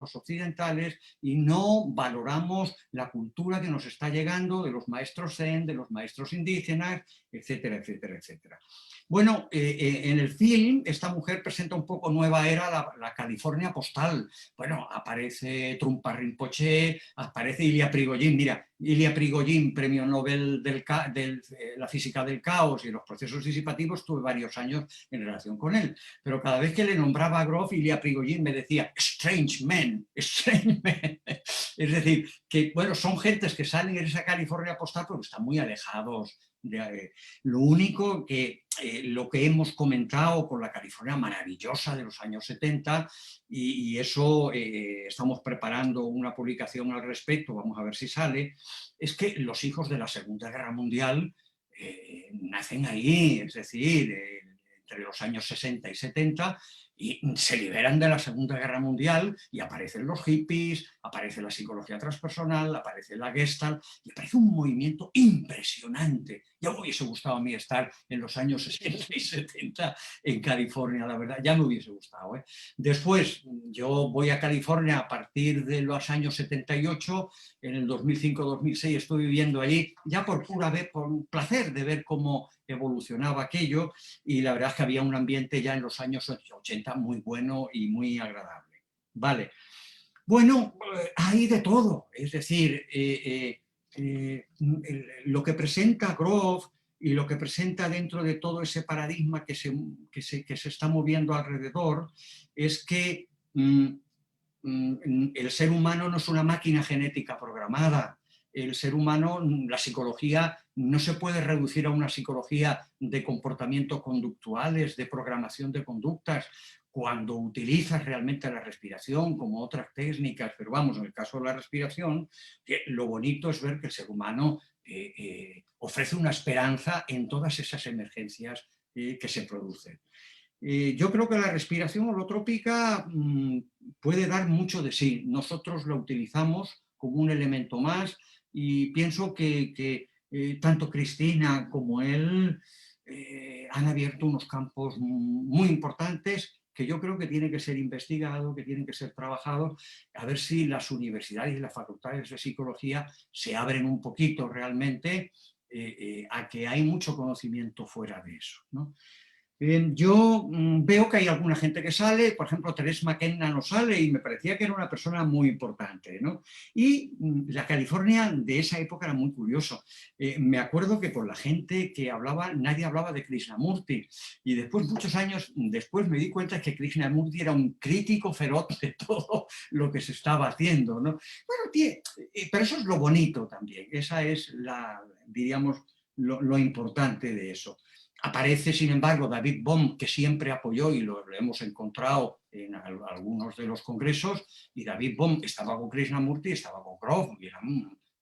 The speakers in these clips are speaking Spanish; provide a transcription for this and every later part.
occidentales y no valoramos la cultura que nos está llegando de los maestros zen, de los maestros indígenas, etcétera, etcétera, etcétera. Bueno, en el film esta mujer presenta un poco nueva era la California postal. Bueno, aparece Trungpa Rinpoche, aparece Ilia Prigogine. Mira, Ilia Prigogine, premio Nobel de la física del caos y los procesos disipativos, tuve varios años en relación con él. Pero cada vez que le nombraba a Grof, Ilia Prigogine me decía strange men, strange men. Es decir, que bueno, son gentes que salen en esa California postal porque están muy alejados. Lo único que lo que hemos comentado con la California maravillosa de los años 70 y eso estamos preparando una publicación al respecto, vamos a ver si sale, es que los hijos de la Segunda Guerra Mundial nacen ahí, es decir, entre los años 60 y 70 y se liberan de la Segunda Guerra Mundial y aparecen los hippies, aparece la psicología transpersonal, aparece la Gestalt y aparece un movimiento impresionante. Ya me hubiese gustado a mí estar en los años 60 y 70 en California, la verdad, ya me hubiese gustado. Después, yo voy a California a partir de los años 78, en el 2005-2006 estoy viviendo allí, ya por pura vez, por un placer de ver cómo evolucionaba aquello y la verdad es que había un ambiente ya en los años 80 muy bueno y muy agradable. Vale. Bueno, hay de todo, es decir, lo que presenta Grof y lo que presenta dentro de todo ese paradigma que se está moviendo alrededor es que el ser humano no es una máquina genética programada. El ser humano, la psicología no se puede reducir a una psicología de comportamientos conductuales, de programación de conductas, cuando utilizas realmente la respiración como otras técnicas, pero vamos, en el caso de la respiración, que lo bonito es ver que el ser humano ofrece una esperanza en todas esas emergencias que se producen. Yo creo que la respiración holotrópica puede dar mucho de sí. Nosotros la utilizamos como un elemento más y pienso que tanto Cristina como él han abierto unos campos muy importantes que yo creo que tienen que ser investigados, que tienen que ser trabajados, a ver si las universidades y las facultades de psicología se abren un poquito realmente a que hay mucho conocimiento fuera de eso, ¿no? Yo veo que hay alguna gente que sale, por ejemplo, Teresa McKenna no sale y me parecía que era una persona muy importante, ¿no? Y la California de esa época era muy curioso. Me acuerdo que por la gente que hablaba, nadie hablaba de Krishnamurti y después, muchos años después, me di cuenta que Krishnamurti era un crítico feroz de todo lo que se estaba haciendo, ¿no? Bueno, pero eso es lo bonito también, esa es diríamos, lo importante de eso. Aparece, sin embargo, David Bohm, que siempre apoyó y lo hemos encontrado en algunos de los congresos, y David Bohm estaba con Krishnamurti, estaba con Grof, y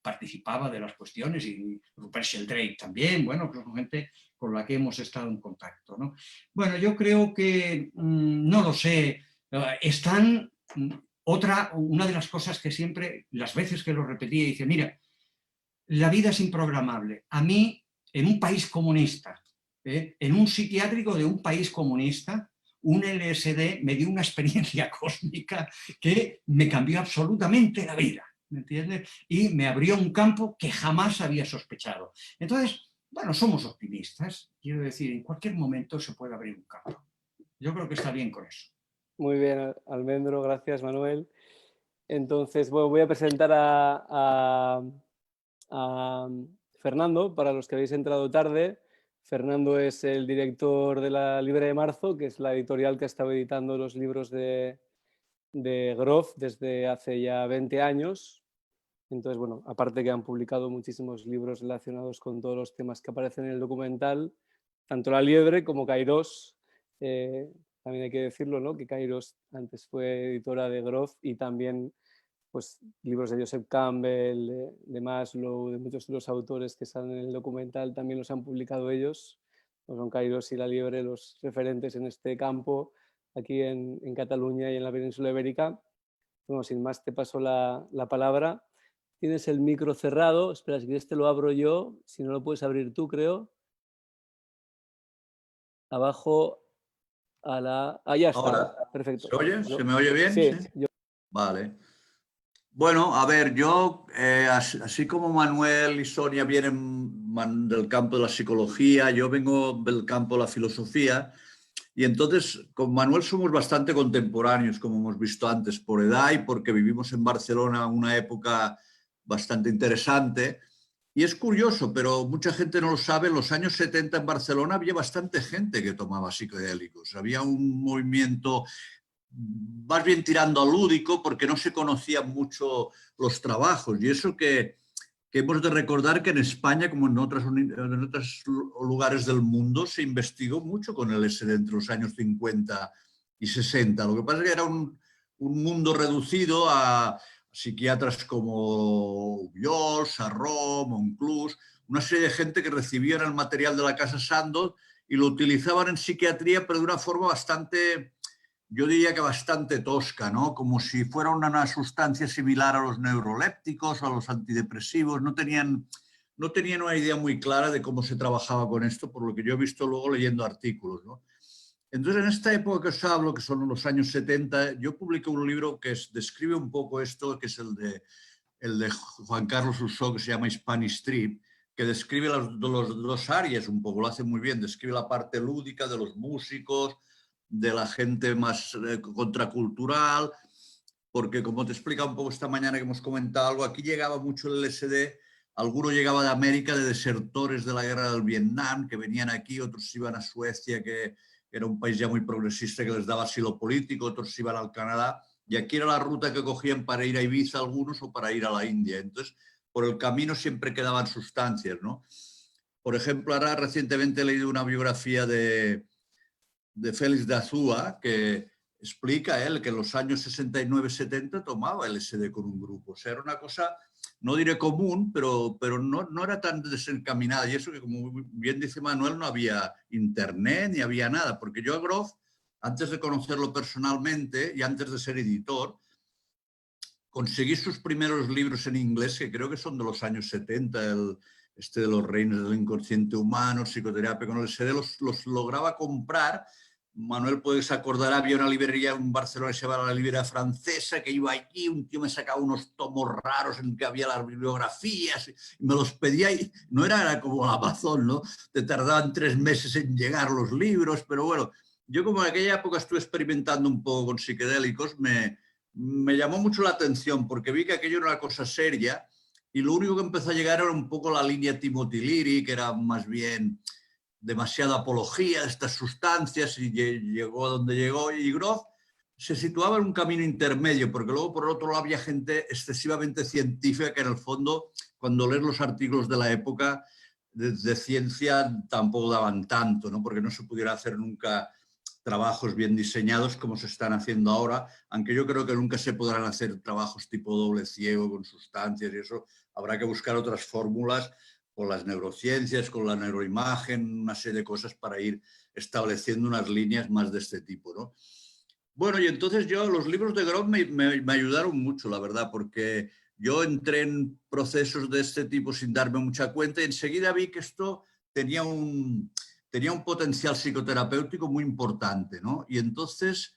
participaba de las cuestiones, y Rupert Sheldrake también, bueno, pues son gente con la que hemos estado en contacto, ¿no? Bueno, yo creo que, no lo sé, están, una de las cosas que siempre, las veces que lo repetía, dice, mira, la vida es improgramable. A mí, en un país comunista, en un psiquiátrico de un país comunista, un LSD me dio una experiencia cósmica que me cambió absolutamente la vida, ¿me entiendes? Y me abrió un campo que jamás había sospechado. Entonces, bueno, somos optimistas, quiero decir, en cualquier momento se puede abrir un campo. Yo creo que está bien con eso. Muy bien, Almendro, gracias, Manuel. Entonces, bueno, voy a presentar a Fernando, para los que habéis entrado tarde. Fernando es el director de la Libre de Marzo, que es la editorial que ha estado editando los libros de Grof desde hace ya 20 años. Entonces, bueno, aparte que han publicado muchísimos libros relacionados con todos los temas que aparecen en el documental, tanto La Liebre como Kairos, también hay que decirlo, ¿no? Que Kairos antes fue editora de Grof y también pues, libros de Joseph Campbell, de Maslow, de muchos de los autores que salen en el documental también los han publicado ellos. Pues son Kairos y La Liebre los referentes en este campo aquí en Cataluña y en la península ibérica. Bueno, sin más te paso la palabra. Tienes el micro cerrado. Espera, si quieres te lo abro yo. Si no lo puedes abrir tú, creo. Abajo a la... Ah, ya está. Ahora, Perfecto. ¿se oye? ¿Se me oye bien? Sí, ¿Sí? yo Vale. Bueno, a ver, yo, así como Manuel y Sonia vienen del campo de la psicología, yo vengo del campo de la filosofía, y entonces con Manuel somos bastante contemporáneos, como hemos visto antes, por edad y porque vivimos en Barcelona una época bastante interesante. Y es curioso, pero mucha gente no lo sabe, en los años 70 en Barcelona había bastante gente que tomaba psicodélicos. Había un movimiento más bien tirando a lúdico porque no se conocían mucho los trabajos. Y eso que hemos de recordar que en España, como en otros lugares del mundo, se investigó mucho con el LSD entre los años 50 y 60. Lo que pasa es que era un mundo reducido a psiquiatras como Uyol, Sarró, Monclús, una serie de gente que recibían el material de la Casa Sandoz y lo utilizaban en psiquiatría, pero de una forma bastante, yo diría que bastante tosca, ¿no? Como si fuera una sustancia similar a los neurolépticos o a los antidepresivos. No tenían una idea muy clara de cómo se trabajaba con esto, por lo que yo he visto luego leyendo artículos, ¿no? Entonces, en esta época que os hablo, que son los años 70, yo publiqué un libro que describe un poco esto, que es el de Juan Carlos Rousseau, que se llama Spanish Trip, que describe los dos áreas un poco, lo hace muy bien, describe la parte lúdica de los músicos, de la gente más contracultural, porque como te explica un poco esta mañana que hemos comentado algo, aquí llegaba mucho el LSD, alguno llegaba de América, de desertores de la guerra del Vietnam, que venían aquí, otros iban a Suecia, que era un país ya muy progresista que les daba asilo político, otros iban al Canadá, y aquí era la ruta que cogían para ir a Ibiza algunos o para ir a la India. Entonces, por el camino siempre quedaban sustancias, ¿no? Por ejemplo, ahora recientemente he leído una biografía de Félix de Azúa, que explica él que en los años 69-70 tomaba LSD con un grupo. O sea, era una cosa, no diré común, pero no era tan desencaminada. Y eso que, como bien dice Manuel, no había internet ni había nada. Porque yo a Grof, antes de conocerlo personalmente y antes de ser editor, conseguí sus primeros libros en inglés, que creo que son de los años 70, de los reinos del inconsciente humano, psicoterapia con LSD, los lograba comprar. Manuel, puedes acordar, había una librería en Barcelona que se llamaba la librería francesa, que iba allí, un tío me sacaba unos tomos raros en que había las bibliografías, y me los pedía y no era como Amazon, ¿no? Te tardaban 3 meses en llegar los libros, pero bueno, yo como en aquella época estuve experimentando un poco con psicodélicos, me llamó mucho la atención porque vi que aquello era una cosa seria y lo único que empezó a llegar era un poco la línea Timothy Leary, que era más bien demasiada apología de estas sustancias y llegó a donde llegó. Y Grof se situaba en un camino intermedio, porque luego por el otro lado había gente excesivamente científica que en el fondo, cuando lees los artículos de la época de ciencia, tampoco daban tanto, ¿no? Porque no se pudiera hacer nunca trabajos bien diseñados como se están haciendo ahora, aunque yo creo que nunca se podrán hacer trabajos tipo doble ciego con sustancias y eso, habrá que buscar otras fórmulas con las neurociencias, con la neuroimagen, una serie de cosas para ir estableciendo unas líneas más de este tipo, ¿no? Bueno, y entonces los libros de Grof me ayudaron mucho, la verdad, porque yo entré en procesos de este tipo sin darme mucha cuenta y enseguida vi que esto tenía un potencial psicoterapéutico muy importante, ¿no? Y entonces,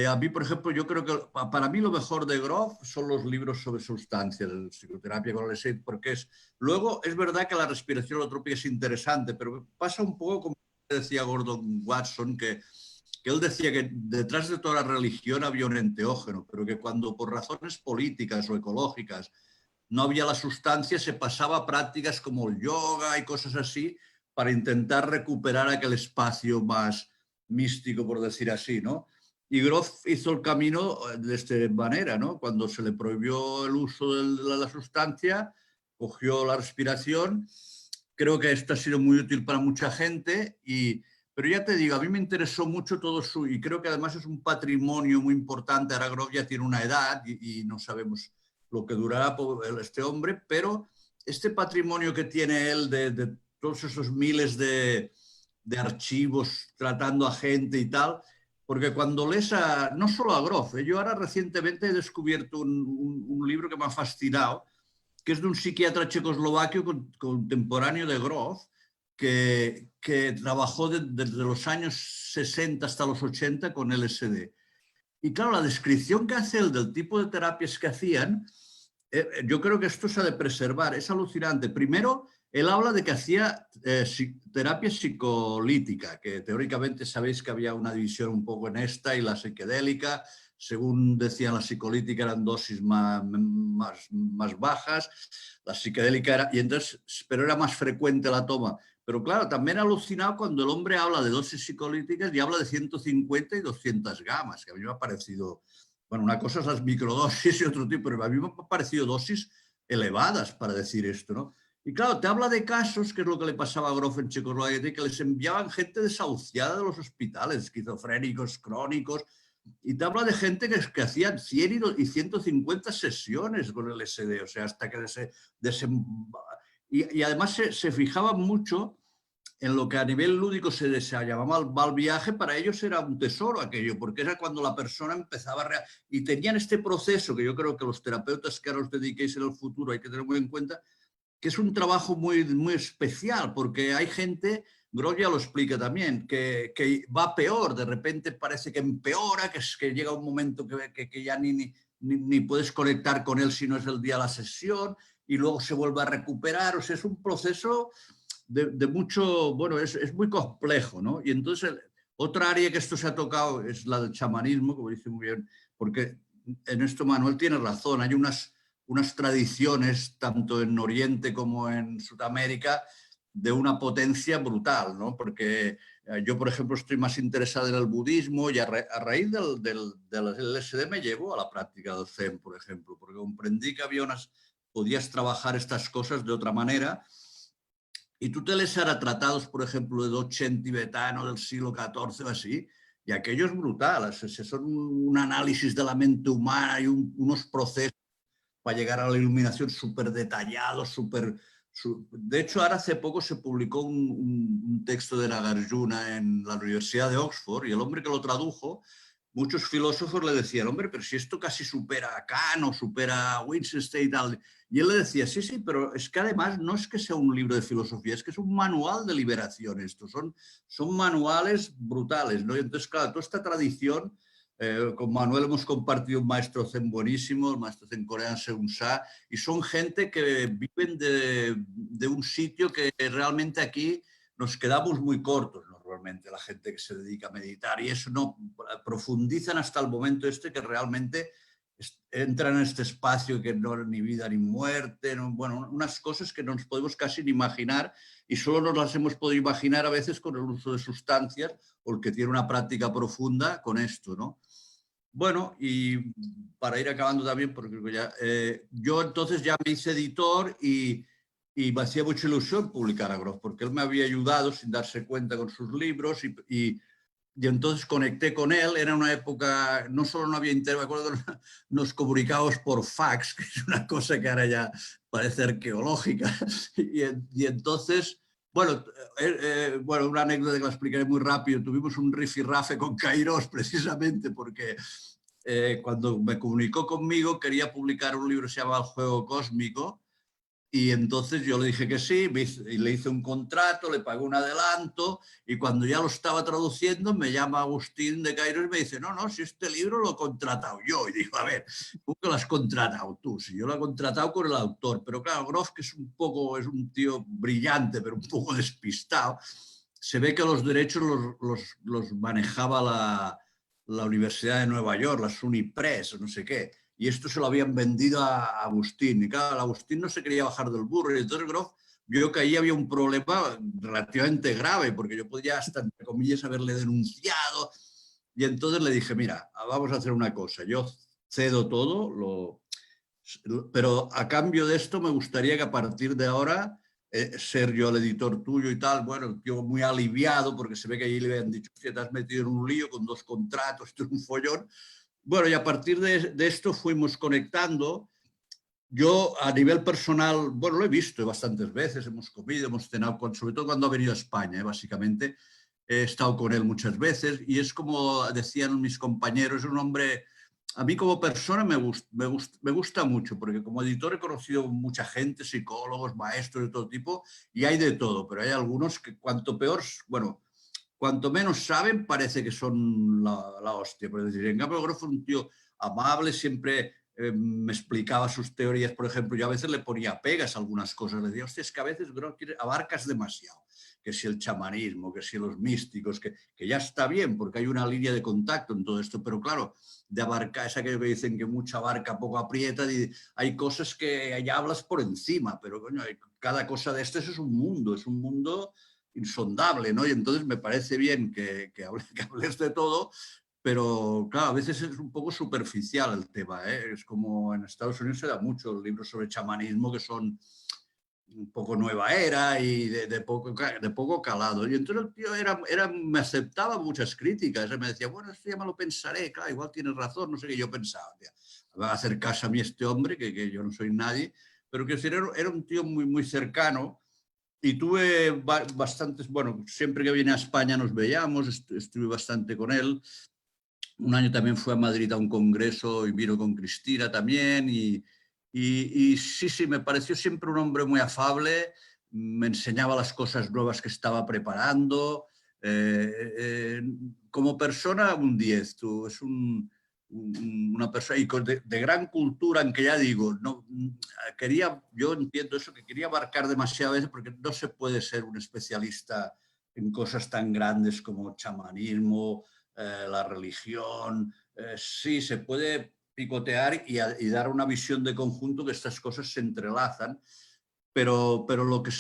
a mí, por ejemplo, yo creo que para mí lo mejor de Grof son los libros sobre sustancias, de psicoterapia con LSD, porque luego es verdad que la respiración holotrópica es interesante, pero pasa un poco como decía Gordon Watson, que él decía que detrás de toda la religión había un enteógeno, pero que cuando por razones políticas o ecológicas no había la sustancia, se pasaba a prácticas como el yoga y cosas así para intentar recuperar aquel espacio más místico, por decir así, ¿no? Y Grof hizo el camino de esta manera, ¿no? Cuando se le prohibió el uso de la sustancia, cogió la respiración. Creo que esto ha sido muy útil para mucha gente pero ya te digo, a mí me interesó mucho todo y creo que además es un patrimonio muy importante. Ahora Grof ya tiene una edad y no sabemos lo que durará este hombre, pero este patrimonio que tiene él de todos esos miles de archivos tratando a gente y tal, porque cuando lees no solo a Grof, yo ahora recientemente he descubierto un libro que me ha fascinado, que es de un psiquiatra checoslovaquio contemporáneo de Grof, que trabajó desde los años 60 hasta los 80 con LSD. Y claro, la descripción que hace él del tipo de terapias que hacían, yo creo que esto se ha de preservar, es alucinante. Primero, él habla de que hacía terapia psicolítica, que teóricamente sabéis que había una división un poco en esta y la psiquedélica. Según decían, la psicolítica eran dosis más bajas, la psiquedélica era, y entonces, pero era más frecuente la toma. Pero claro, también he alucinado cuando el hombre habla de dosis psicolíticas y habla de 150 y 200 gamas, que a mí me ha parecido, bueno, una cosa es las microdosis y otro tipo, pero a mí me ha parecido dosis elevadas para decir esto, ¿no? Y claro, te habla de casos, que es lo que le pasaba a Grof en Checoslovaquia, que les enviaban gente desahuciada de los hospitales, esquizofrénicos, crónicos, y te habla de gente que hacían 100 y 150 sesiones con el LSD, o sea, hasta que y además se fijaban mucho en lo que a nivel lúdico se llamaba el mal viaje. Para ellos era un tesoro aquello, porque era cuando la persona empezaba y tenían este proceso que yo creo que los terapeutas que ahora os dediquéis en el futuro hay que tener muy en cuenta, que es un trabajo muy, muy especial, porque hay gente, Grof ya lo explica también, que va peor, de repente parece que empeora, que llega un momento que ya ni puedes conectar con él si no es el día de la sesión, y luego se vuelve a recuperar. O sea, es un proceso de mucho, bueno, es muy complejo, ¿no? Y entonces otra área que esto se ha tocado es la del chamanismo, como dice muy bien, porque en esto Manuel tiene razón, hay unas tradiciones, tanto en Oriente como en Sudamérica, de una potencia brutal, ¿no? Porque yo, por ejemplo, estoy más interesado en el budismo y a raíz del LSD me llevó a la práctica del Zen, por ejemplo, porque comprendí que podías trabajar estas cosas de otra manera. Y tú te lees ahora tratados, por ejemplo, de Dzogchen tibetano del siglo XIV o así, y aquello es brutal. Son un análisis de la mente humana y unos procesos para llegar a la iluminación súper detallados, De hecho, ahora hace poco se publicó un texto de Nagarjuna en la Universidad de Oxford, y el hombre que lo tradujo, muchos filósofos le decían, hombre, pero si esto casi supera a Kant o supera a Wittgenstein y tal. Y él le decía, sí, sí, pero es que además no es que sea un libro de filosofía, es que es un manual de liberación esto, son manuales brutales, ¿no? Y entonces, claro, toda esta tradición, con Manuel hemos compartido un maestro zen buenísimo, el maestro zen coreano Seung Sa, y son gente que viven de un sitio que realmente aquí nos quedamos muy cortos normalmente, la gente que se dedica a meditar, y eso no profundizan hasta el momento que realmente entran en este espacio que no es ni vida ni muerte, no, bueno, unas cosas que no nos podemos casi ni imaginar, y solo nos las hemos podido imaginar a veces con el uso de sustancias o el que tiene una práctica profunda con esto, ¿no? Bueno, y para ir acabando también, porque ya, yo entonces ya me hice editor y me hacía mucha ilusión publicar a Grof, porque él me había ayudado sin darse cuenta con sus libros y entonces conecté con él. Era una época, no solo no había internet, me acuerdo, nos comunicábamos por fax, que es una cosa que ahora ya parece arqueológica. Y entonces, bueno, bueno, una anécdota que la explicaré muy rápido. Tuvimos un rifirrafe con Kairos precisamente porque cuando me comunicó conmigo quería publicar un libro que se llama El Juego Cósmico, y entonces yo le dije que sí, y le hice un contrato, le pagué un adelanto, y cuando ya lo estaba traduciendo me llama Agustín de Kairos y me dice, no, si este libro lo he contratado yo. Y digo, a ver, ¿cómo que lo has contratado tú? Si yo lo he contratado con el autor. Pero claro, Grof, que es un tío brillante, pero un poco despistado, se ve que los derechos los manejaba la Universidad de Nueva York, la SUNY Press, no sé qué. Y esto se lo habían vendido a Agustín. Y claro, Agustín no se quería bajar del burro. Y entonces Grof vio que ahí había un problema relativamente grave, porque yo podía hasta, entre comillas, haberle denunciado. Y entonces le dije, mira, vamos a hacer una cosa. Yo cedo todo, pero a cambio de esto me gustaría que a partir de ahora ser yo el editor tuyo y tal. Bueno, yo muy aliviado, porque se ve que allí le habían dicho que te has metido en un lío con 2 contratos, esto es un follón. Bueno, y a partir de esto fuimos conectando. Yo a nivel personal, bueno, lo he visto bastantes veces, hemos comido, hemos cenado, sobre todo cuando ha venido a España, básicamente. He estado con él muchas veces y es como decían mis compañeros, es un hombre, a mí como persona me gusta mucho, porque como editor he conocido mucha gente, psicólogos, maestros de todo tipo, y hay de todo, pero hay algunos que cuanto peor, bueno, cuanto menos saben, parece que son la hostia. Por decir, en cambio, Grof fue un tío amable, siempre me explicaba sus teorías. Por ejemplo, yo a veces le ponía pegas a algunas cosas. Le decía, hostia, es que a veces Grof abarcas demasiado. Que si el chamanismo, que si los místicos, que ya está bien, porque hay una línea de contacto en todo esto. Pero claro, de abarcar, es aquello que dicen que mucha abarca, poco aprieta. Hay cosas que ya hablas por encima, pero coño, cada cosa de estas es un mundo insondable, ¿no? Y entonces me parece bien que hables de todo, pero claro, a veces es un poco superficial el tema, ¿eh? Es como en Estados Unidos se da mucho libros sobre chamanismo que son un poco nueva era y de poco calado. Y entonces el tío me aceptaba muchas críticas. Me decía, bueno, esto ya me lo pensaré, claro, igual tienes razón, no sé qué yo pensaba. Tía, va a hacer caso a mí este hombre, que yo no soy nadie, pero que era un tío muy cercano. Y tuve bastantes, bueno, siempre que viene a España nos veíamos, estuve bastante con él. Un año también fue a Madrid a un congreso y vino con Cristina también. Y sí, me pareció siempre un hombre muy afable, me enseñaba las cosas nuevas que estaba preparando. Como persona, un 10, tú, es una persona y de gran cultura, en que ya digo, no, yo entiendo eso, que quería abarcar demasiadas veces porque no se puede ser un especialista en cosas tan grandes como chamanismo, la religión. Sí, se puede picotear y dar una visión de conjunto, que estas cosas se entrelazan, pero lo que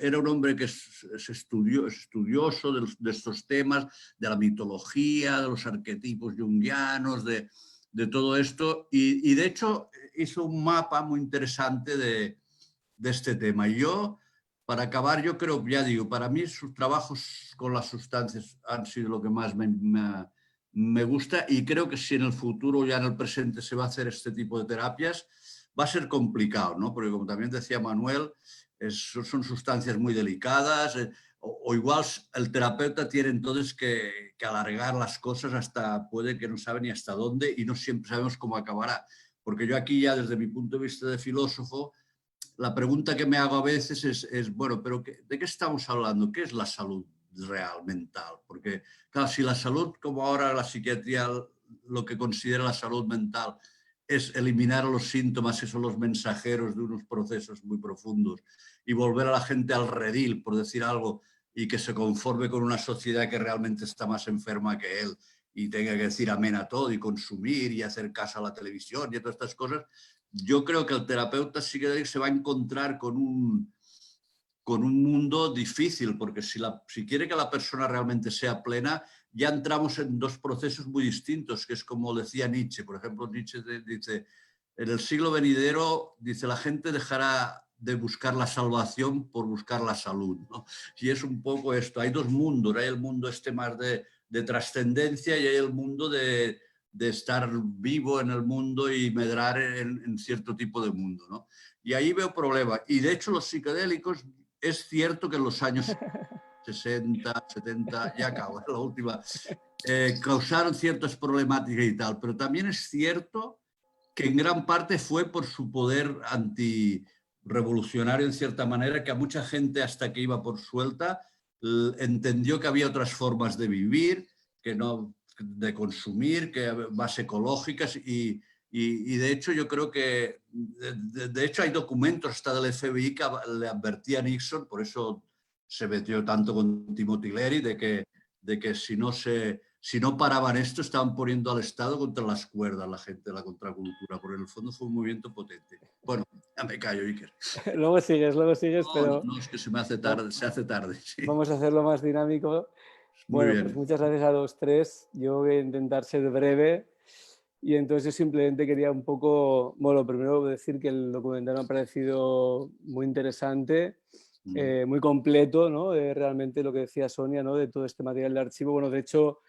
era un hombre que es estudioso de estos temas, de la mitología, de los arquetipos junguianos, de todo esto, y de hecho hizo un mapa muy interesante de este tema. Y yo, para acabar, yo creo, ya digo, para mí sus trabajos con las sustancias han sido lo que más me gusta, y creo que si en el futuro, ya en el presente, se va a hacer este tipo de terapias, va a ser complicado, ¿no? Porque como también decía Manuel, son sustancias muy delicadas, o igual el terapeuta tiene entonces que alargar las cosas hasta, puede que no sabe ni hasta dónde, y no siempre sabemos cómo acabará. Porque yo aquí ya, desde mi punto de vista de filósofo, la pregunta que me hago a veces es bueno, pero ¿de qué estamos hablando? ¿Qué es la salud real, mental? Porque, claro, si la salud, como ahora la psiquiatría lo que considera la salud mental es eliminar los síntomas, que son los mensajeros de unos procesos muy profundos, y volver a la gente al redil, por decir algo, y que se conforme con una sociedad que realmente está más enferma que él y tenga que decir amén a todo y consumir y hacer caso a la televisión y a todas estas cosas, yo creo que el terapeuta psiquiátrico se va a encontrar con un mundo difícil, porque si quiere que la persona realmente sea plena, ya entramos en dos procesos muy distintos, que es como decía Nietzsche. Por ejemplo, Nietzsche dice, en el siglo venidero, dice, la gente dejará de buscar la salvación por buscar la salud, ¿no? Y es un poco esto, hay dos mundos, hay el mundo este más de trascendencia, y hay el mundo de estar vivo en el mundo y medrar en cierto tipo de mundo, ¿no? Y ahí veo problemas. Y de hecho los psicodélicos, es cierto que en los años 60, 70, ya acabo, la última, causaron ciertas problemáticas y tal, pero también es cierto que en gran parte fue por su poder antirrevolucionario, en cierta manera, que a mucha gente, hasta que iba por suelta, entendió que había otras formas de vivir, que no de consumir, que más ecológicas, y de hecho yo creo que, de hecho hay documentos hasta del FBI que le advertía a Nixon, por eso se metió tanto con Timothy Leary, de que si no paraban esto, estaban poniendo al Estado contra las cuerdas, la gente de la contracultura, porque en el fondo fue un movimiento potente. Bueno, ya me callo, Iker. Luego sigues, pero... No, es que se hace tarde. Sí. Vamos a hacerlo más dinámico. Muy Bueno, bien. pues muchas gracias a los tres. Yo voy a intentar ser breve. Y entonces yo simplemente quería un poco, bueno, primero decir que el documental me ha parecido muy interesante, muy completo, ¿no? Realmente lo que decía Sonia, ¿no? De todo este material de archivo. Bueno, de hecho,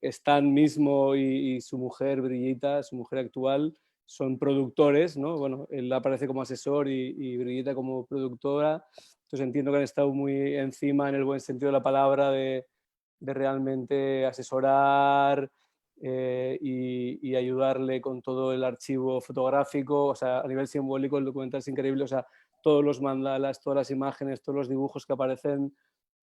Stan mismo y su mujer, Brigitta, su mujer actual, son productores, ¿no? Bueno, él aparece como asesor y Brigitta como productora. Entonces entiendo que han estado muy encima, en el buen sentido de la palabra, de realmente asesorar y ayudarle con todo el archivo fotográfico. O sea, a nivel simbólico el documental es increíble. O sea, todos los mandalas, todas las imágenes, todos los dibujos que aparecen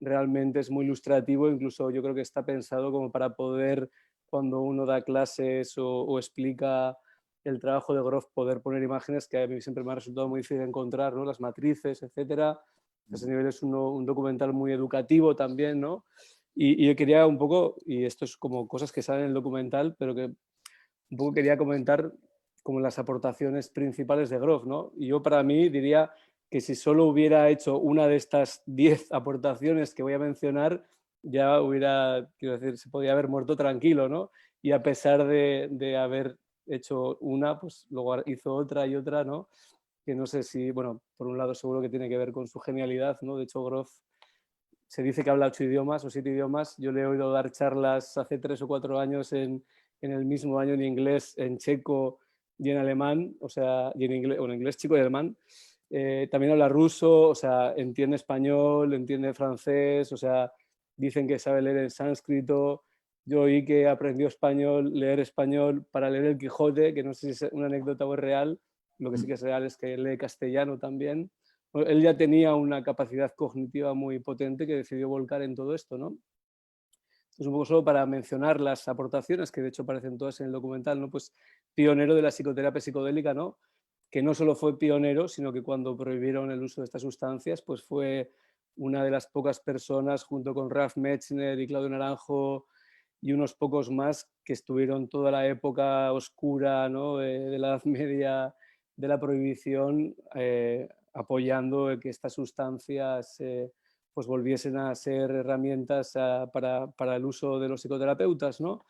realmente es muy ilustrativo, incluso yo creo que está pensado como para poder, cuando uno da clases o explica el trabajo de Grof, poder poner imágenes que a mí siempre me ha resultado muy difícil encontrar, ¿no? Las matrices, etcétera. A ese nivel es un documental muy educativo también, ¿no? Y yo quería un poco, y esto es como cosas que salen en el documental, pero que un poco quería comentar como las aportaciones principales de Grof, ¿no? Y yo para mí diría que si solo hubiera hecho una de estas 10 aportaciones que voy a mencionar, ya hubiera, quiero decir, se podía haber muerto tranquilo, ¿no? Y a pesar de haber hecho una, pues luego hizo otra y otra, ¿no? Que no sé si, bueno, por un lado seguro que tiene que ver con su genialidad, ¿no? De hecho, Grof se dice que habla 8 idiomas o 7 idiomas. Yo le he oído dar charlas hace 3 o 4 años en el mismo año en inglés, en checo y en alemán, o sea, y en inglés, bueno, inglés, checo y alemán. También habla ruso, o sea, entiende español, entiende francés, o sea, dicen que sabe leer en sánscrito. Yo oí que aprendió español, leer español para leer el Quijote, que no sé si es una anécdota o es real. Lo que sí que es real es que lee castellano también. Él ya tenía una capacidad cognitiva muy potente que decidió volcar en todo esto, ¿no? Entonces, un poco solo para mencionar las aportaciones, que de hecho aparecen todas en el documental, ¿no? Pues pionero de la psicoterapia psicodélica, ¿no? Que no solo fue pionero, sino que cuando prohibieron el uso de estas sustancias, pues fue una de las pocas personas, junto con Ralph Metzner y Claudio Naranjo y unos pocos más, que estuvieron toda la época oscura, ¿no? De la Edad Media, de la prohibición, apoyando que estas sustancias pues volviesen a ser herramientas para el uso de los psicoterapeutas, ¿no?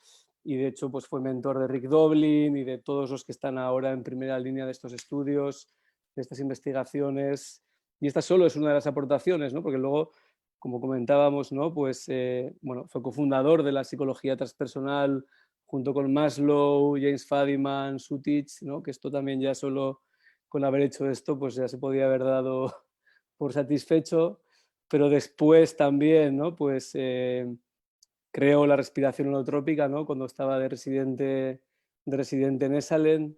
Y de hecho pues fue mentor de Rick Doblin y de todos los que están ahora en primera línea de estos estudios, de estas investigaciones. Y esta solo es una de las aportaciones, ¿no? Porque luego, como comentábamos, ¿no? Pues bueno, fue cofundador de la psicología transpersonal junto con Maslow, James Fadiman, Sutich, ¿no? Que esto también ya solo con haber hecho esto pues ya se podía haber dado por satisfecho. Pero después también, ¿no? Pues creó la respiración holotrópica, ¿no? Cuando estaba de residente en Esalen.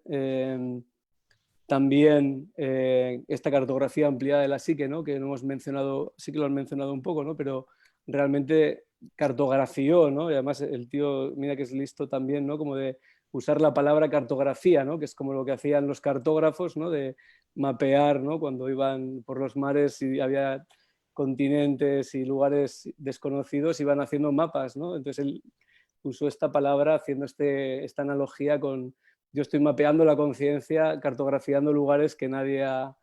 También esta cartografía ampliada de la psique, ¿no? Que no hemos mencionado, sí que lo han mencionado un poco, ¿no? Pero realmente cartografió, ¿no? Y además el tío, mira que es listo también, ¿no? Como de usar la palabra cartografía, ¿no? Que es como lo que hacían los cartógrafos, ¿no? De mapear, ¿no? Cuando iban por los mares y había continentes y lugares desconocidos, iban haciendo mapas, ¿no? Entonces él usó esta palabra haciendo esta analogía con yo estoy mapeando la conciencia, cartografiando lugares que nadie ha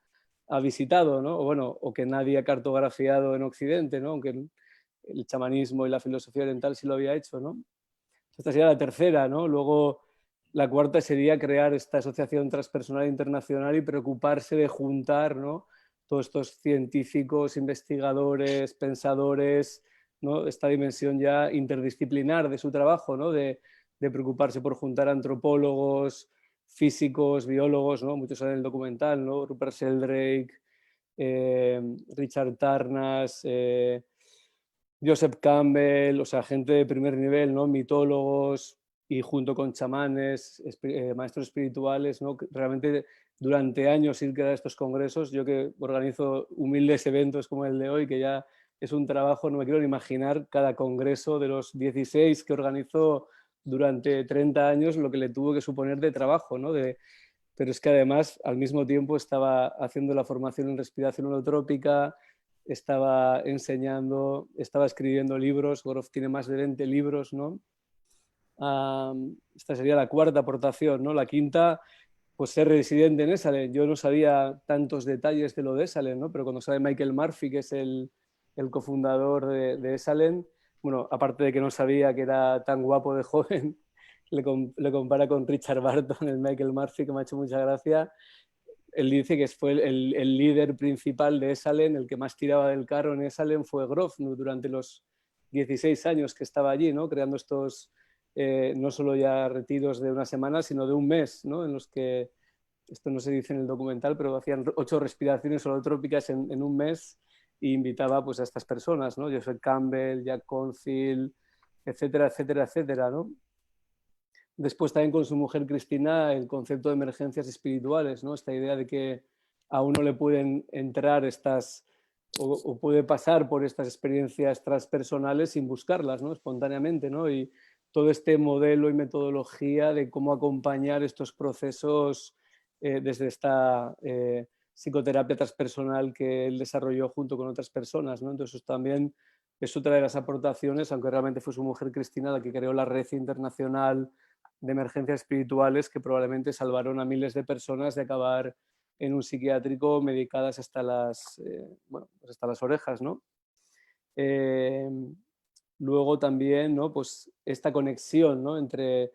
visitado, ¿no? O bueno, o que nadie ha cartografiado en Occidente, ¿no? Aunque el chamanismo y la filosofía oriental sí lo había hecho, ¿no? Esta sería la tercera, ¿no? Luego la cuarta sería crear esta asociación transpersonal internacional y preocuparse de juntar, ¿no? Todos estos científicos, investigadores, pensadores, ¿no? Esta dimensión ya interdisciplinar de su trabajo, ¿no? De preocuparse por juntar antropólogos, físicos, biólogos, ¿no? Muchos salen en el documental, ¿no? Rupert Sheldrake, Richard Tarnas, Joseph Campbell, o sea, gente de primer nivel, ¿no? Mitólogos y junto con chamanes, maestros espirituales, ¿no? Realmente durante años ir a estos congresos, yo que organizo humildes eventos como el de hoy, que ya es un trabajo, no me quiero ni imaginar cada congreso de los 16 que organizó durante 30 años, lo que le tuvo que suponer de trabajo, ¿no? Pero es que además al mismo tiempo estaba haciendo la formación en respiración holotrópica, estaba enseñando, estaba escribiendo libros. Grof tiene más de 20 libros, ¿no? Esta sería la cuarta aportación, ¿no? La quinta, pues ser residente en Esalen. Yo no sabía tantos detalles de lo de Esalen, ¿no? Pero cuando sabe Michael Murphy, que es el cofundador de Esalen, bueno, aparte de que no sabía que era tan guapo de joven, le compara con Richard Barton, el Michael Murphy, que me ha hecho mucha gracia. Él dice que fue el líder principal de Esalen, el que más tiraba del carro en Esalen fue Grof, ¿no? Durante los 16 años que estaba allí, ¿no? Creando estos, no solo ya retiros de una semana, sino de un mes, ¿no? En los que, esto no se dice en el documental, pero hacían 8 respiraciones holotrópicas en un mes e invitaba pues, a estas personas, ¿no? Joseph Campbell, Jack Confield, etcétera, etcétera, etcétera, ¿no? Después también con su mujer Cristina el concepto de emergencias espirituales, ¿no? Esta idea de que a uno le pueden entrar estas o puede pasar por estas experiencias transpersonales sin buscarlas, ¿no? Espontáneamente, ¿no? Y todo este modelo y metodología de cómo acompañar estos procesos desde esta psicoterapia transpersonal que él desarrolló junto con otras personas, ¿no? Entonces también es otra de las aportaciones, aunque realmente fue su mujer Cristina la que creó la red internacional de emergencias espirituales que probablemente salvaron a miles de personas de acabar en un psiquiátrico medicadas hasta las, bueno, pues hasta las orejas, ¿no? Luego también, ¿no? Pues esta conexión, ¿no? Entre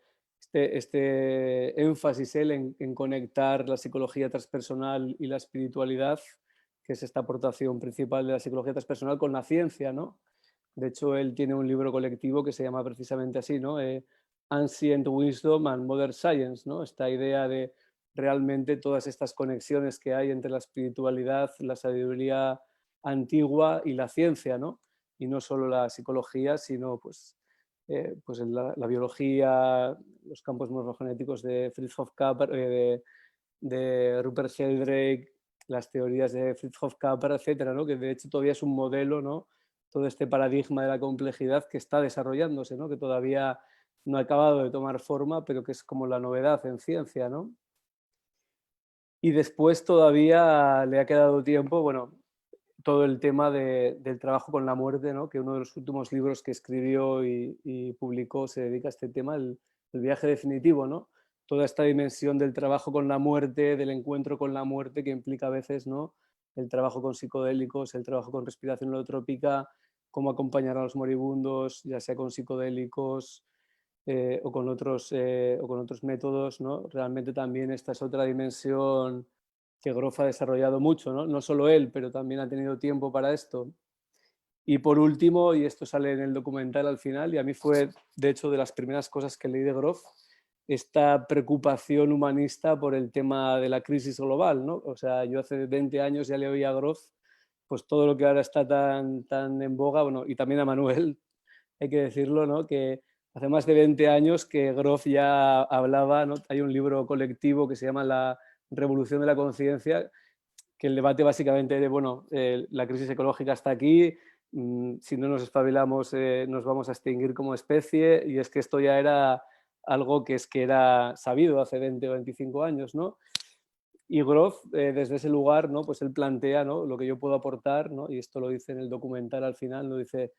este énfasis él en conectar la psicología transpersonal y la espiritualidad, que es esta aportación principal de la psicología transpersonal con la ciencia, ¿no? De hecho, él tiene un libro colectivo que se llama precisamente así, ¿no? Ancient Wisdom and Modern Science, ¿no? Esta idea de realmente todas estas conexiones que hay entre la espiritualidad, la sabiduría antigua y la ciencia, ¿no? Y no solo la psicología, sino pues, pues la biología, los campos morfogenéticos de Fritjof Capra, de Rupert Sheldrake, las teorías de Fritjof Capra, etcétera, ¿no? Que de hecho todavía es un modelo, ¿no? Todo este paradigma de la complejidad que está desarrollándose, ¿no? Que todavía no ha acabado de tomar forma, pero que es como la novedad en ciencia, ¿no? Y después todavía le ha quedado tiempo, bueno, todo el tema del trabajo con la muerte, ¿no? Que uno de los últimos libros que escribió y publicó se dedica a este tema, el viaje definitivo, ¿no? Toda esta dimensión del trabajo con la muerte, del encuentro con la muerte, que implica a veces, ¿no? El trabajo con psicodélicos, el trabajo con respiración holotrópica, cómo acompañar a los moribundos, ya sea con psicodélicos o con otros métodos, ¿no? Realmente también esta es otra dimensión que Grof ha desarrollado mucho, ¿no? No solo él, pero también ha tenido tiempo para esto. Y por último, y esto sale en el documental al final, y a mí fue de hecho de las primeras cosas que leí de Grof, esta preocupación humanista por el tema de la crisis global, ¿no? O sea, yo hace 20 años ya le oí a Grof, pues todo lo que ahora está tan en boga, bueno, y también a Manuel, hay que decirlo, ¿no? Que hace más de 20 años que Grof ya hablaba, ¿no? Hay un libro colectivo que se llama La Revolución de la Conciencia, que el debate básicamente de, bueno, la crisis ecológica está aquí, si no nos espabilamos nos vamos a extinguir como especie, y es que esto ya era algo que era sabido hace 20 o 25 años, ¿no? Y Grof, desde ese lugar, ¿no? Pues él plantea, ¿no? Lo que yo puedo aportar, ¿no? Y esto lo dice en el documental al final, lo dice,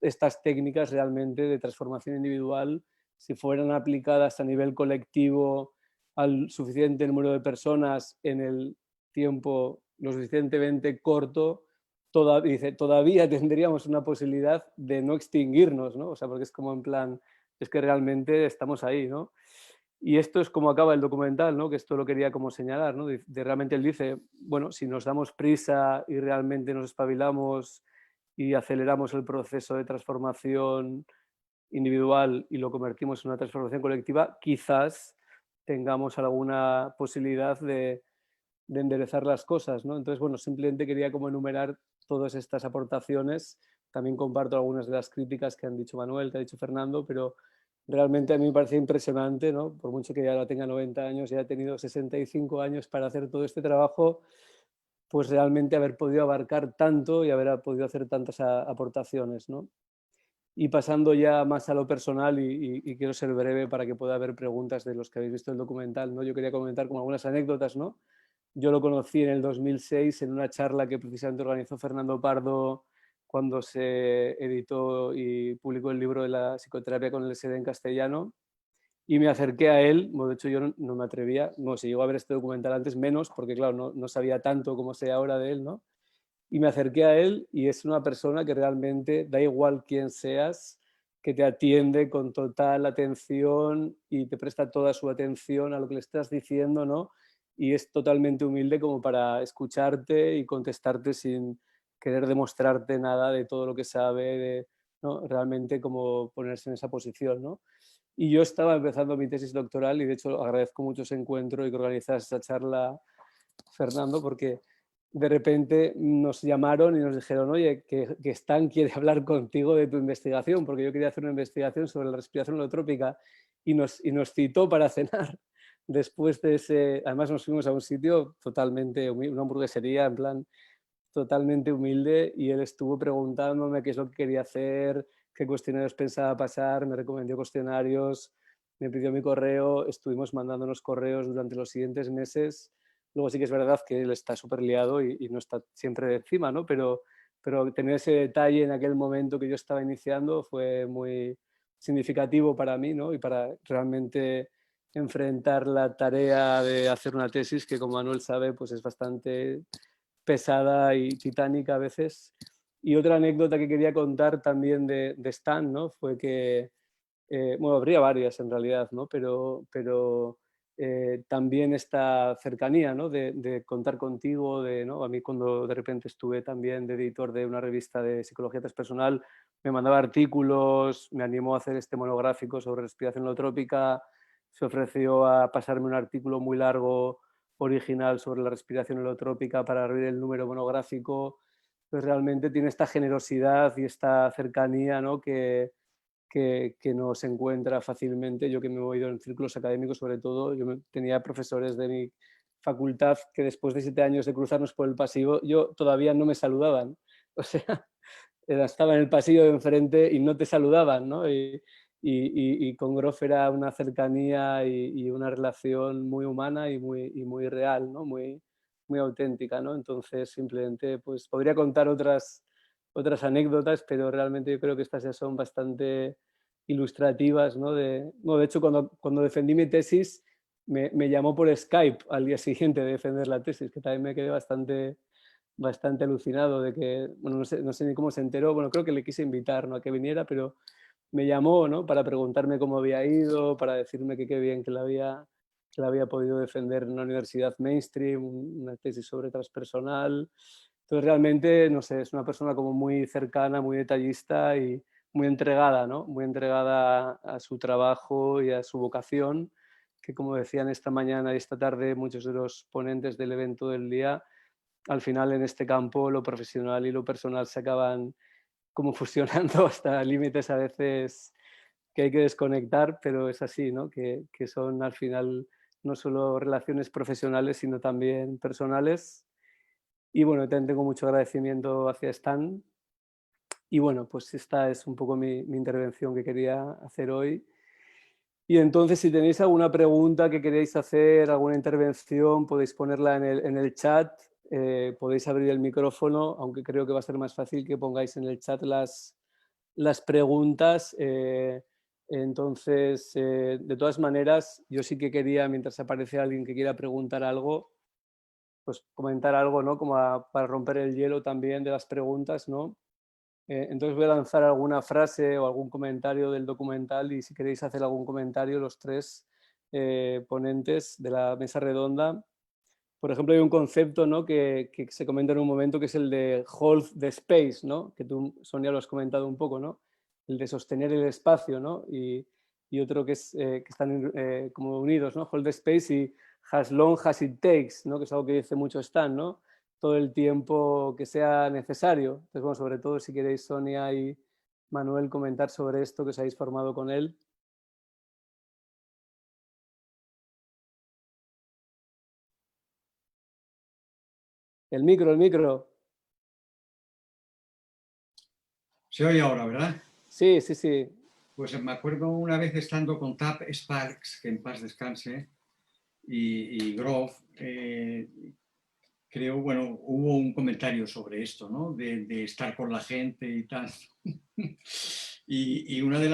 estas técnicas realmente de transformación individual, si fueran aplicadas a nivel colectivo al suficiente número de personas en el tiempo lo suficientemente corto, todavía tendríamos una posibilidad de no extinguirnos, ¿no? O sea, porque es como en plan, es que realmente estamos ahí, ¿no? Y esto es como acaba el documental, ¿no? Que esto lo quería como señalar, ¿no? Realmente él dice, bueno, si nos damos prisa y realmente nos espabilamos y aceleramos el proceso de transformación individual y lo convertimos en una transformación colectiva, quizás tengamos alguna posibilidad de enderezar las cosas, ¿no? Entonces, bueno, simplemente quería como enumerar todas estas aportaciones. También comparto algunas de las críticas que han dicho Manuel, que ha dicho Fernando, pero realmente a mí me parece impresionante, ¿no? Por mucho que ya ahora tenga 90 años y haya tenido 65 años para hacer todo este trabajo, pues realmente haber podido abarcar tanto y haber podido hacer tantas aportaciones, ¿no? Y pasando ya más a lo personal, y quiero ser breve para que pueda haber preguntas de los que habéis visto el documental, ¿no? Yo quería comentar como algunas anécdotas, ¿no? Yo lo conocí en el 2006 en una charla que precisamente organizó Fernando Pardo cuando se editó y publicó el libro de la psicoterapia con LSD en castellano, y me acerqué a él. Bueno, de hecho yo no me atrevía, no, si llegó a ver este documental antes menos, porque claro, no sabía tanto como sé ahora de él, ¿no? Y me acerqué a él y es una persona que realmente, da igual quién seas, que te atiende con total atención y te presta toda su atención a lo que le estás diciendo, ¿no? Y es totalmente humilde como para escucharte y contestarte sin querer demostrarte nada de todo lo que sabe, ¿no? Realmente como ponerse en esa posición, ¿no? Y yo estaba empezando mi tesis doctoral y de hecho agradezco mucho ese encuentro y que organizas esa charla, Fernando, porque de repente nos llamaron y nos dijeron, oye, que Stan quiere hablar contigo de tu investigación, porque yo quería hacer una investigación sobre la respiración holotrópica, y nos citó para cenar. Después de ese, además nos fuimos a un sitio totalmente humilde, una hamburguesería, en plan, totalmente humilde, y él estuvo preguntándome qué es lo que quería hacer, qué cuestionarios pensaba pasar, me recomendó cuestionarios, me pidió mi correo, estuvimos mandándonos correos durante los siguientes meses. Luego sí que es verdad que él está súper liado y no está siempre encima, ¿no? Pero tener ese detalle en aquel momento que yo estaba iniciando fue muy significativo para mí, ¿no? Y para realmente enfrentar la tarea de hacer una tesis que, como Manuel sabe, pues es bastante pesada y titánica a veces. Y otra anécdota que quería contar también de Stan, ¿no? Fue que, bueno, habría varias en realidad, ¿no? Pero también esta cercanía, ¿no? De contar contigo, ¿no? A mí cuando de repente estuve también de editor de una revista de psicología transpersonal, me mandaba artículos, me animó a hacer este monográfico sobre respiración holotrópica, se ofreció a pasarme un artículo muy largo original sobre la respiración holotrópica para abrir el número monográfico. Pues realmente tiene esta generosidad y esta cercanía, ¿no? que no se encuentra fácilmente. Yo que me he movido en círculos académicos, sobre todo, tenía profesores de mi facultad que después de 7 años de cruzarnos por el pasillo, yo todavía no me saludaban. O sea, estaba en el pasillo de enfrente y no te saludaban, ¿no? Y con Grof era una cercanía y una relación muy humana y muy real, ¿no? Muy auténtica, ¿no? Entonces, simplemente, pues podría contar otras anécdotas, pero realmente yo creo que estas ya son bastante ilustrativas, ¿no? De hecho, cuando defendí mi tesis, me llamó por Skype al día siguiente de defender la tesis, que también me quedé bastante alucinado de que, bueno, no sé ni cómo se enteró, bueno, creo que le quise invitar, ¿no? A que viniera, pero me llamó, ¿no? Para preguntarme cómo había ido, para decirme que qué bien que la había podido defender en una universidad mainstream, una tesis sobre transpersonal. Entonces realmente, no sé, es una persona como muy cercana, muy detallista y muy entregada, ¿no? Muy entregada a su trabajo y a su vocación, que como decían esta mañana y esta tarde muchos de los ponentes del evento del día, al final en este campo lo profesional y lo personal se acaban como fusionando hasta límites a veces que hay que desconectar, pero es así, ¿no? Que son al final no solo relaciones profesionales, sino también personales. Y bueno, también tengo mucho agradecimiento hacia Stan. Y bueno, pues esta es un poco mi intervención que quería hacer hoy. Y entonces, si tenéis alguna pregunta que queréis hacer, alguna intervención, podéis ponerla en el chat, podéis abrir el micrófono, aunque creo que va a ser más fácil que pongáis en el chat las preguntas. Entonces, de todas maneras, yo sí que quería, mientras aparece alguien que quiera preguntar algo, pues comentar algo, ¿no? Como para romper el hielo también de las preguntas, ¿no? Entonces voy a lanzar alguna frase o algún comentario del documental, y si queréis hacer algún comentario los tres ponentes de la mesa redonda. Por ejemplo, hay un concepto, ¿no? que se comenta en un momento, que es el de hold the space, ¿no? Que tú, Sonia, lo has comentado un poco, ¿no? El de sostener el espacio, ¿no? Y otro que están como unidos, ¿no? Hold the space y as long as it takes, ¿no? Que es algo que dice mucho Stan, ¿no? Todo el tiempo que sea necesario. Entonces, bueno, sobre todo si queréis, Sonia y Manuel, comentar sobre esto, que os habéis formado con él. El micro. Se oye ahora, ¿verdad? Sí, sí, sí. Pues me acuerdo una vez estando con Tab Sparks, que en paz descanse, y Grof, creo, bueno, hubo un comentario sobre esto, ¿no? De estar con la gente y tal. Y una de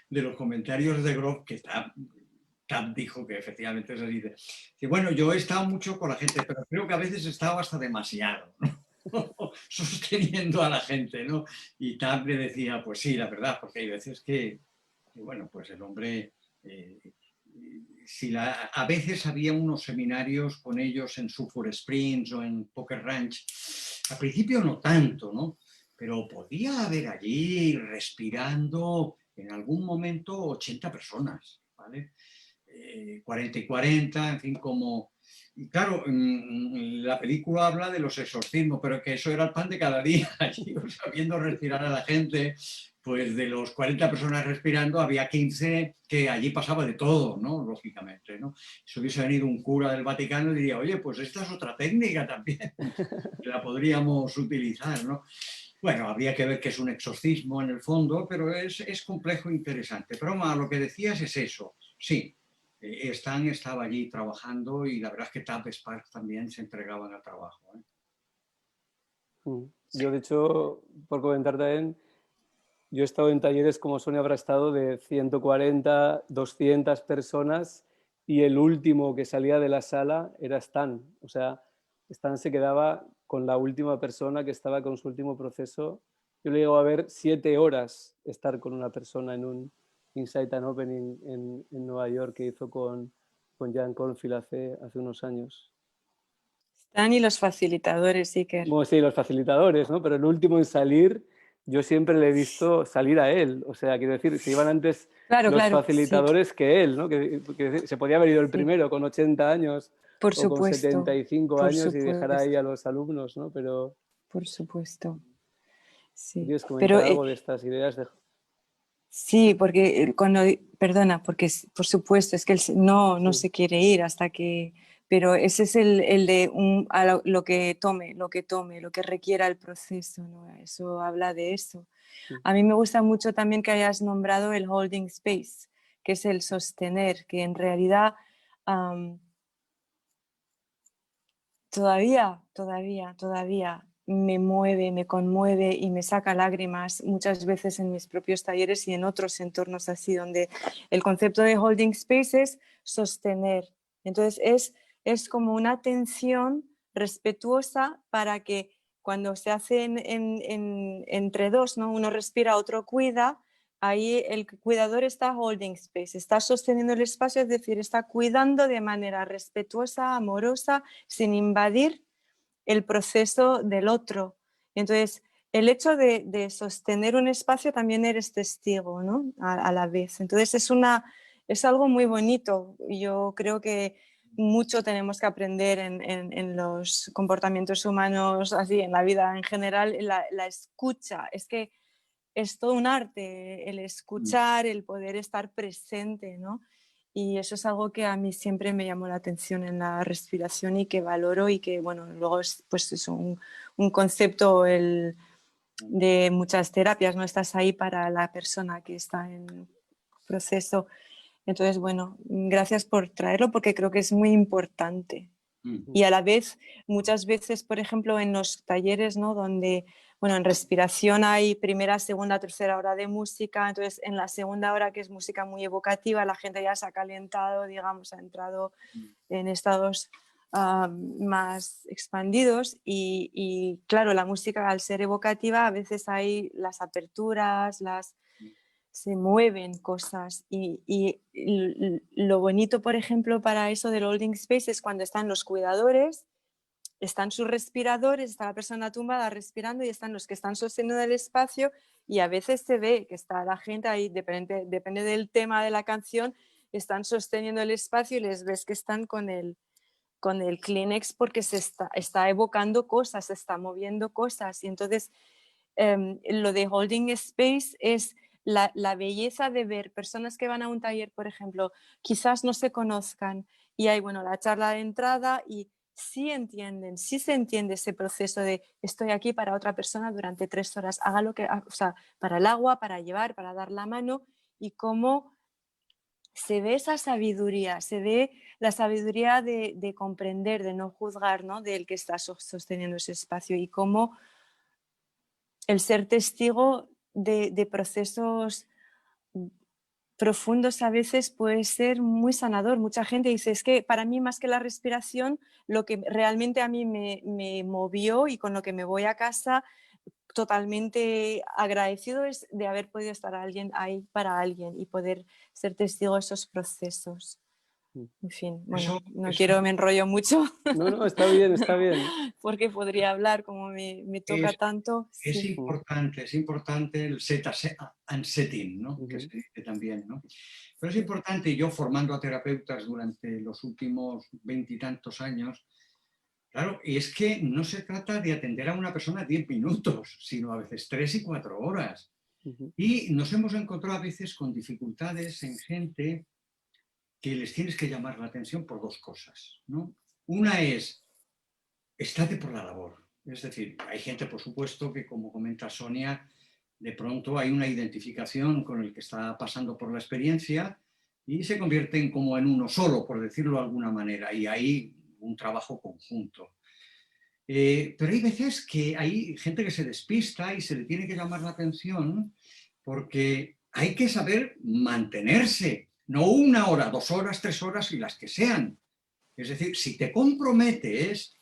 de los comentarios de Grof, que Tab dijo que efectivamente es así, que bueno, yo he estado mucho con la gente, pero creo que a veces he estado hasta demasiado, ¿no? Sosteniendo a la gente, ¿no? Y Tab le decía, pues sí, la verdad, porque hay veces que bueno, pues el hombre... a veces había unos seminarios con ellos en Sulphur Springs o en Poker Ranch. Al principio no tanto, ¿no? Pero podía haber allí respirando en algún momento 80 personas, ¿vale? 40 y 40, en fin, como... Y claro, la película habla de los exorcismos, pero que eso era el pan de cada día, allí sabiendo respirar a la gente, pues de los 40 personas respirando, había 15 que allí pasaba de todo, ¿no? Lógicamente, ¿no? Si hubiese venido un cura del Vaticano, diría, oye, pues esta es otra técnica también, que la podríamos utilizar, ¿no? Bueno, habría que ver qué es un exorcismo en el fondo, pero es complejo e interesante. Pero lo que decías es eso, sí. Stan estaba allí trabajando y la verdad es que Tab Sparks también se entregaban al trabajo, ¿eh? Yo, de hecho, por comentar también, yo he estado en talleres, como Sonia habrá estado, de 140, 200 personas y el último que salía de la sala era Stan. O sea, Stan se quedaba con la última persona que estaba con su último proceso. Yo le llego a ver 7 horas estar con una persona en un Insight and Opening en Nueva York que hizo con Jan Cornfield hace unos años. Stan y los facilitadores, Iker. Bueno, sí, los facilitadores, ¿no? Pero el último en salir, yo siempre le he visto salir a él. O sea, quiero decir, se iban antes Claro, los claro, facilitadores sí. que él, ¿no? Que se podía haber ido el primero con 80 años Por o con supuesto, 75 por años y dejar ahí supuesto, a los alumnos, ¿no? Pero por supuesto. Sí. ¿quieres Pero comentar algo de estas ideas? sí, porque cuando, perdona, porque por supuesto, es que él no Sí. se quiere ir hasta que, pero ese es el de lo que tome, lo que requiera el proceso, ¿no? Eso habla de eso. A mí me gusta mucho también que hayas nombrado el holding space, que es el sostener, que en realidad todavía me mueve, me conmueve y me saca lágrimas muchas veces en mis propios talleres y en otros entornos así, donde el concepto de holding space es sostener. Entonces es como una atención respetuosa para que cuando se hace entre dos, ¿no? Uno respira, otro cuida, ahí el cuidador está holding space, está sosteniendo el espacio, es decir, está cuidando de manera respetuosa, amorosa, sin invadir el proceso del otro. Entonces, el hecho de sostener un espacio también eres testigo, ¿no? A la vez. Entonces, es algo muy bonito. Yo creo que mucho tenemos que aprender en los comportamientos humanos, así, en la vida en general, la escucha. Es que es todo un arte, el escuchar, el poder estar presente, ¿no? Y eso es algo que a mí siempre me llamó la atención en la respiración y que valoro y que, bueno, luego pues es un concepto de muchas terapias, ¿no? Estás ahí para la persona que está en proceso. Entonces, bueno, gracias por traerlo porque creo que es muy importante. Y a la vez, muchas veces, por ejemplo, en los talleres, ¿no? Donde, bueno, en respiración hay primera, segunda, tercera hora de música, entonces en la segunda hora, que es música muy evocativa, la gente ya se ha calentado, digamos, ha entrado en estados más expandidos y claro, la música al ser evocativa a veces hay las aperturas, se mueven cosas y lo bonito, por ejemplo, para eso del holding space es cuando están los cuidadores, están sus respiradores, está la persona tumbada respirando y están los que están sosteniendo el espacio y a veces se ve que está la gente ahí, depende del tema de la canción, están sosteniendo el espacio y les ves que están con el Kleenex porque se está evocando cosas, se está moviendo cosas y entonces lo de holding space es la belleza de ver personas que van a un taller, por ejemplo, quizás no se conozcan y hay, bueno, la charla de entrada y sí se entiende ese proceso de estoy aquí para otra persona durante 3 horas, haga lo que, o sea, para el agua, para llevar, para dar la mano y cómo se ve esa sabiduría, se ve la sabiduría de comprender, de no juzgar, ¿no? Del que está sosteniendo ese espacio y cómo el ser testigo de procesos profundos a veces puede ser muy sanador. Mucha gente dice, es que para mí más que la respiración, lo que realmente a mí me movió y con lo que me voy a casa totalmente agradecido es de haber podido estar ahí para alguien y poder ser testigo de esos procesos. En fin, bueno, no quiero, me enrollo mucho. No, está bien, está bien. Porque podría hablar como me toca tanto. Es Sí. importante el set and setting, ¿no? Que se dice también, ¿no? Pero es importante, yo formando a terapeutas durante los últimos 20 y tantos años, claro, y es que no se trata de atender a una persona 10 minutos, sino a veces 3 y 4 horas. Ujú. Y nos hemos encontrado a veces con dificultades en gente que les tienes que llamar la atención por dos cosas, ¿no? Una es, estate por la labor. Es decir, hay gente, por supuesto, que como comenta Sonia, de pronto hay una identificación con el que está pasando por la experiencia y se convierten como en uno solo, por decirlo de alguna manera, y hay un trabajo conjunto. Pero hay veces que hay gente que se despista y se le tiene que llamar la atención porque hay que saber mantenerse, no 1 hora, 2 horas, 3 horas y las que sean. Es decir, si te comprometes,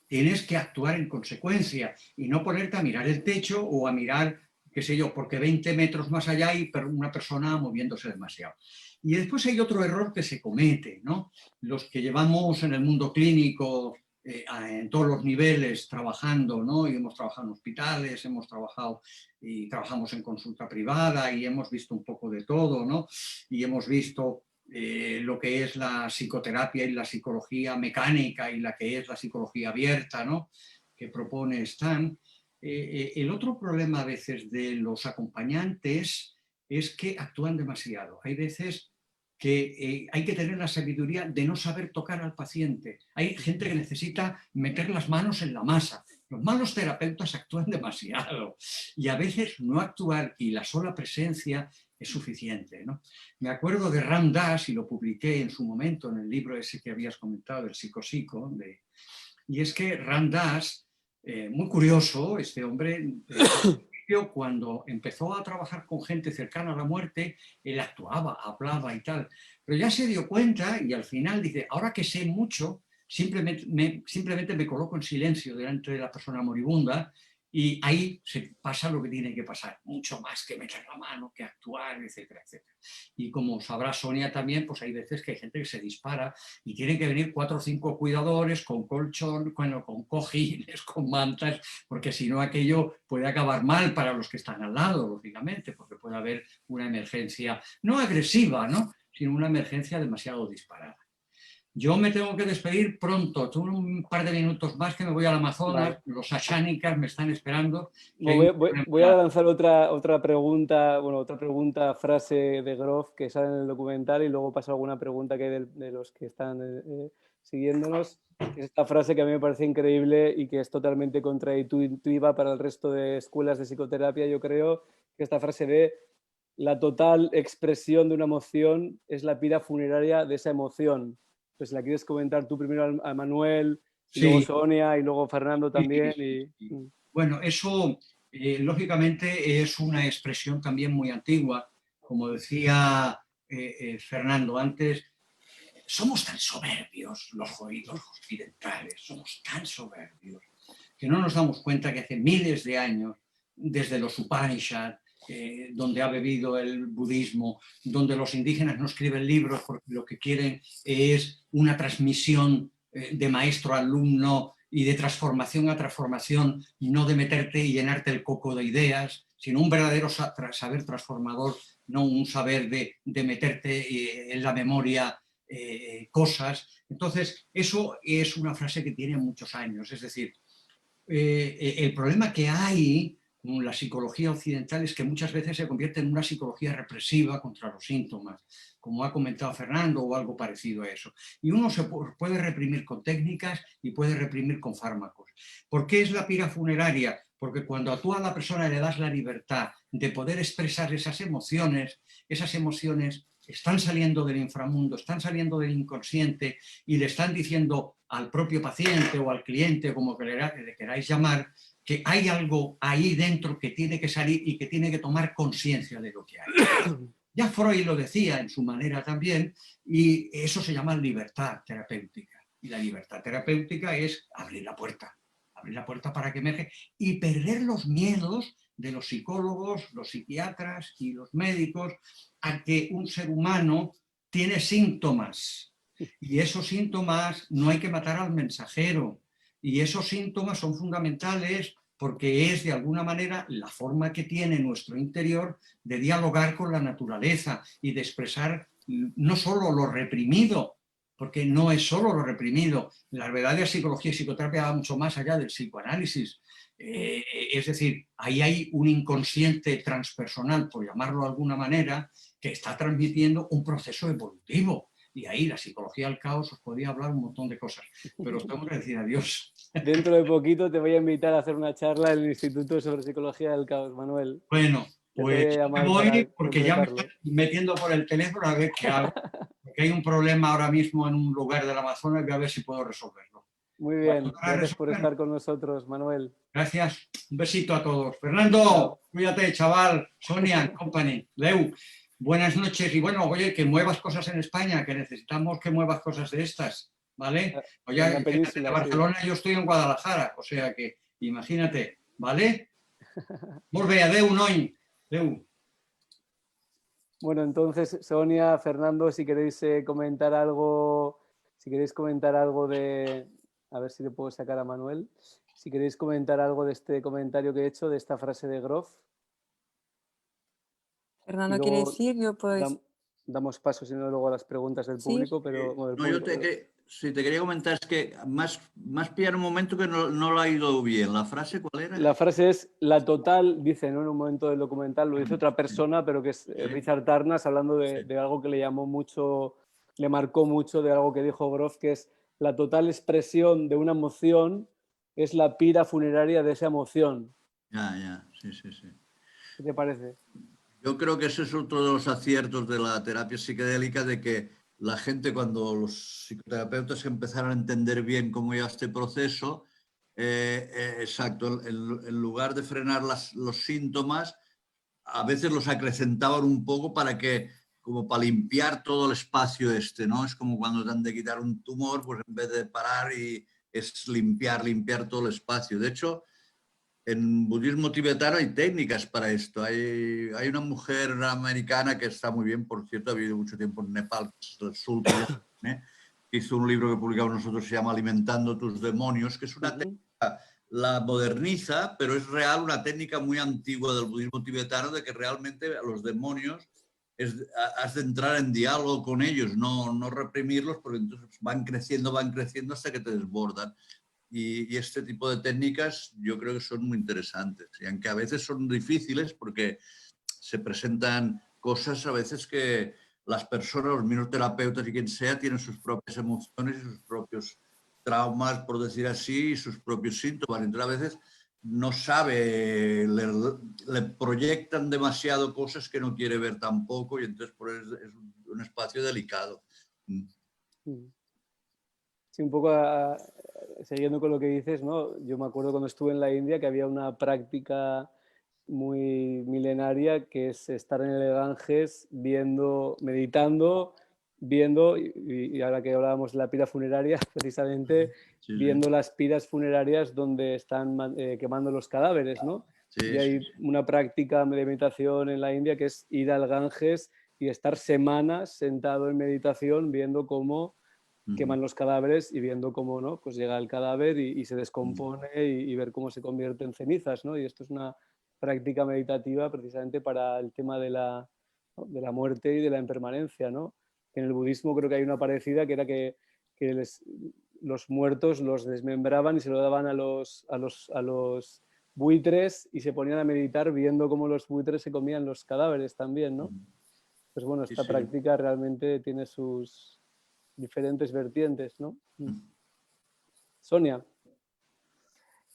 tienes que actuar en consecuencia y no ponerte a mirar el techo o a mirar, qué sé yo, porque 20 metros más allá hay una persona moviéndose demasiado. Y después hay otro error que se comete, ¿no? Los que llevamos en el mundo clínico en todos los niveles trabajando, ¿no? Y hemos trabajado en hospitales, hemos trabajado y trabajamos en consulta privada y hemos visto un poco de todo, ¿no? Y hemos visto lo que es la psicoterapia y la psicología mecánica y la que es la psicología abierta, ¿no? Que propone Stan. El otro problema a veces de los acompañantes es que actúan demasiado. Hay veces que hay que tener la sabiduría de no saber tocar al paciente. Hay gente que necesita meter las manos en la masa. Los malos terapeutas actúan demasiado y a veces no actuar y la sola presencia es suficiente, ¿no? Me acuerdo de Ram Dass, y lo publiqué en su momento en el libro ese que habías comentado, el Psico, y es que Ram Dass, muy curioso, este hombre, cuando empezó a trabajar con gente cercana a la muerte, él actuaba, hablaba y tal, pero ya se dio cuenta y al final dice, ahora que sé mucho, simplemente me coloco en silencio delante de la persona moribunda y ahí se pasa lo que tiene que pasar, mucho más que meter la mano, que actuar, etcétera, etcétera. Y como sabrá Sonia también, pues hay veces que hay gente que se dispara y tienen que venir 4 o 5 cuidadores con colchón, bueno, con cojines, con mantas, porque si no aquello puede acabar mal para los que están al lado, lógicamente, porque puede haber una emergencia, no agresiva, ¿no? Sino una emergencia demasiado disparada. Yo me tengo que despedir pronto, tengo un par de minutos más que me voy al Amazonas, Vale. los ashánicas me están esperando. Voy a lanzar otra pregunta, bueno, frase de Grof que sale en el documental y luego paso a alguna pregunta que hay de los que están siguiéndonos. Es esta frase que a mí me parece increíble y que es totalmente contraintuitiva para el resto de escuelas de psicoterapia, yo creo, que esta frase de la total expresión de una emoción es la pira funeraria de esa emoción. Pues la quieres comentar tú primero a Manuel, y luego Sí, Sonia, y luego Fernando también. sí. Bueno, eso lógicamente es una expresión también muy antigua. Como decía Fernando antes, somos tan soberbios los occidentales, somos tan soberbios, que no nos damos cuenta que hace miles de años, desde los Upanishads, donde ha bebido el budismo, donde los indígenas no escriben libros porque lo que quieren es una transmisión de maestro a alumno y de transformación a transformación, y no de meterte y llenarte el coco de ideas, sino un verdadero saber transformador, no un saber de meterte en la memoria cosas. Entonces, eso es una frase que tiene muchos años. Es decir, el problema que hay con la psicología occidental es que muchas veces se convierte en una psicología represiva contra los síntomas, como ha comentado Fernando, o algo parecido a eso. Y uno se puede reprimir con técnicas y puede reprimir con fármacos. ¿Por qué es la pira funeraria? Porque cuando a tú a la persona le das la libertad de poder expresar esas emociones están saliendo del inframundo, están saliendo del inconsciente y le están diciendo al propio paciente o al cliente, como que le queráis llamar, que hay algo ahí dentro que tiene que salir y que tiene que tomar conciencia de lo que hay. Ya Freud lo decía en su manera también, y eso se llama libertad terapéutica. Y la libertad terapéutica es abrir la puerta para que emerge y perder los miedos de los psicólogos, los psiquiatras y los médicos a que un ser humano tiene síntomas. Y esos síntomas no hay que matar al mensajero. Y esos síntomas son fundamentales porque es de alguna manera la forma que tiene nuestro interior de dialogar con la naturaleza y de expresar no solo lo reprimido, porque no es solo lo reprimido. La verdadera psicología y psicoterapia va mucho más allá del psicoanálisis. Es decir, ahí hay un inconsciente transpersonal, por llamarlo de alguna manera, que está transmitiendo un proceso evolutivo. Y ahí la psicología del caos os podía hablar un montón de cosas, pero os tengo que decir adiós. Dentro de poquito te voy a invitar a hacer una charla en el Instituto sobre Psicología del Caos, Manuel. Bueno, Ya te voy pues a me llamar voy para porque ya me concretarlo. estoy metiendo por el teléfono a ver qué hago. Porque hay un problema ahora mismo en un lugar del Amazonas y voy a ver si puedo resolverlo. Muy ¿Puedo bien, ayudar a gracias por resolverlo? estar con nosotros, Manuel. Gracias. Un besito a todos. Fernando, Chao. cuídate, chaval. Sonia, company. Leu, buenas noches. Y bueno, oye, que muevas cosas en España, que necesitamos que muevas cosas de estas, ¿vale? Oye, En la fíjate, de península, sí. Barcelona yo estoy en Guadalajara, o sea que imagínate, ¿vale? Molt bé, adeu, noi. Adeu. Bueno, entonces, Sonia, Fernando, si queréis comentar algo, de, a ver si le puedo sacar a Manuel, si queréis comentar algo de este comentario que he hecho, de esta frase de Grof, y Fernando quiere luego decir, yo puedo decir. damos paso, si no, luego a las preguntas del Sí. público, pero bueno, del No, yo público. si te quería comentar es que más pillar un momento que no lo ha ido bien. ¿La frase cuál era? La frase es la total, dice, ¿no? En un momento del documental, lo dice otra persona, pero que es Richard Tarnas, hablando de algo que le llamó mucho, le marcó mucho, de algo que dijo Grof, que es la total expresión de una emoción es la pira funeraria de esa emoción. Ya, sí. ¿Qué te parece? Yo creo que ese es otro de los aciertos de la terapia psicodélica, de que la gente, cuando los psicoterapeutas empezaron a entender bien cómo iba este proceso, exacto, en lugar de frenar los síntomas, a veces los acrecentaban un poco como para limpiar todo el espacio ¿no? Es como cuando te han de quitar un tumor, pues en vez de parar es limpiar todo el espacio. De hecho, en budismo tibetano hay técnicas para esto. Hay una mujer americana que está muy bien, por cierto, ha vivido mucho tiempo en Nepal, que es el Sultan, que hizo un libro que publicamos nosotros, se llama Alimentando tus demonios, que es una técnica, la moderniza, pero es real una técnica muy antigua del budismo tibetano, de que realmente a los demonios has de entrar en diálogo con ellos, no reprimirlos, porque entonces van creciendo hasta que te desbordan. Y este tipo de técnicas yo creo que son muy interesantes, y aunque a veces son difíciles porque se presentan cosas a veces que las personas, los mismos terapeutas y quien sea, tienen sus propias emociones y sus propios traumas, por decir así, y sus propios síntomas. Entonces a veces no sabe, le proyectan demasiado cosas que no quiere ver tampoco, y entonces por eso es un espacio delicado. Sí, un poco siguiendo con lo que dices, ¿no? Yo me acuerdo cuando estuve en la India que había una práctica muy milenaria que es estar en el Ganges meditando, viendo, y ahora que hablábamos de la pira funeraria, precisamente viendo las piras funerarias donde están quemando los cadáveres, ¿no? Y hay una práctica de meditación en la India que es ir al Ganges y estar semanas sentado en meditación viendo cómo queman los cadáveres y viendo cómo, ¿no? Pues llega el cadáver y se descompone y ver cómo se convierte en cenizas, ¿no? Y esto es una práctica meditativa precisamente para el tema de la muerte y de la impermanencia, ¿no? En el budismo creo que hay una parecida que era que los muertos los desmembraban y se lo daban a los buitres y se ponían a meditar viendo cómo los buitres se comían los cadáveres también, ¿no? Pues bueno, esta práctica realmente tiene sus diferentes vertientes, ¿no? Sonia.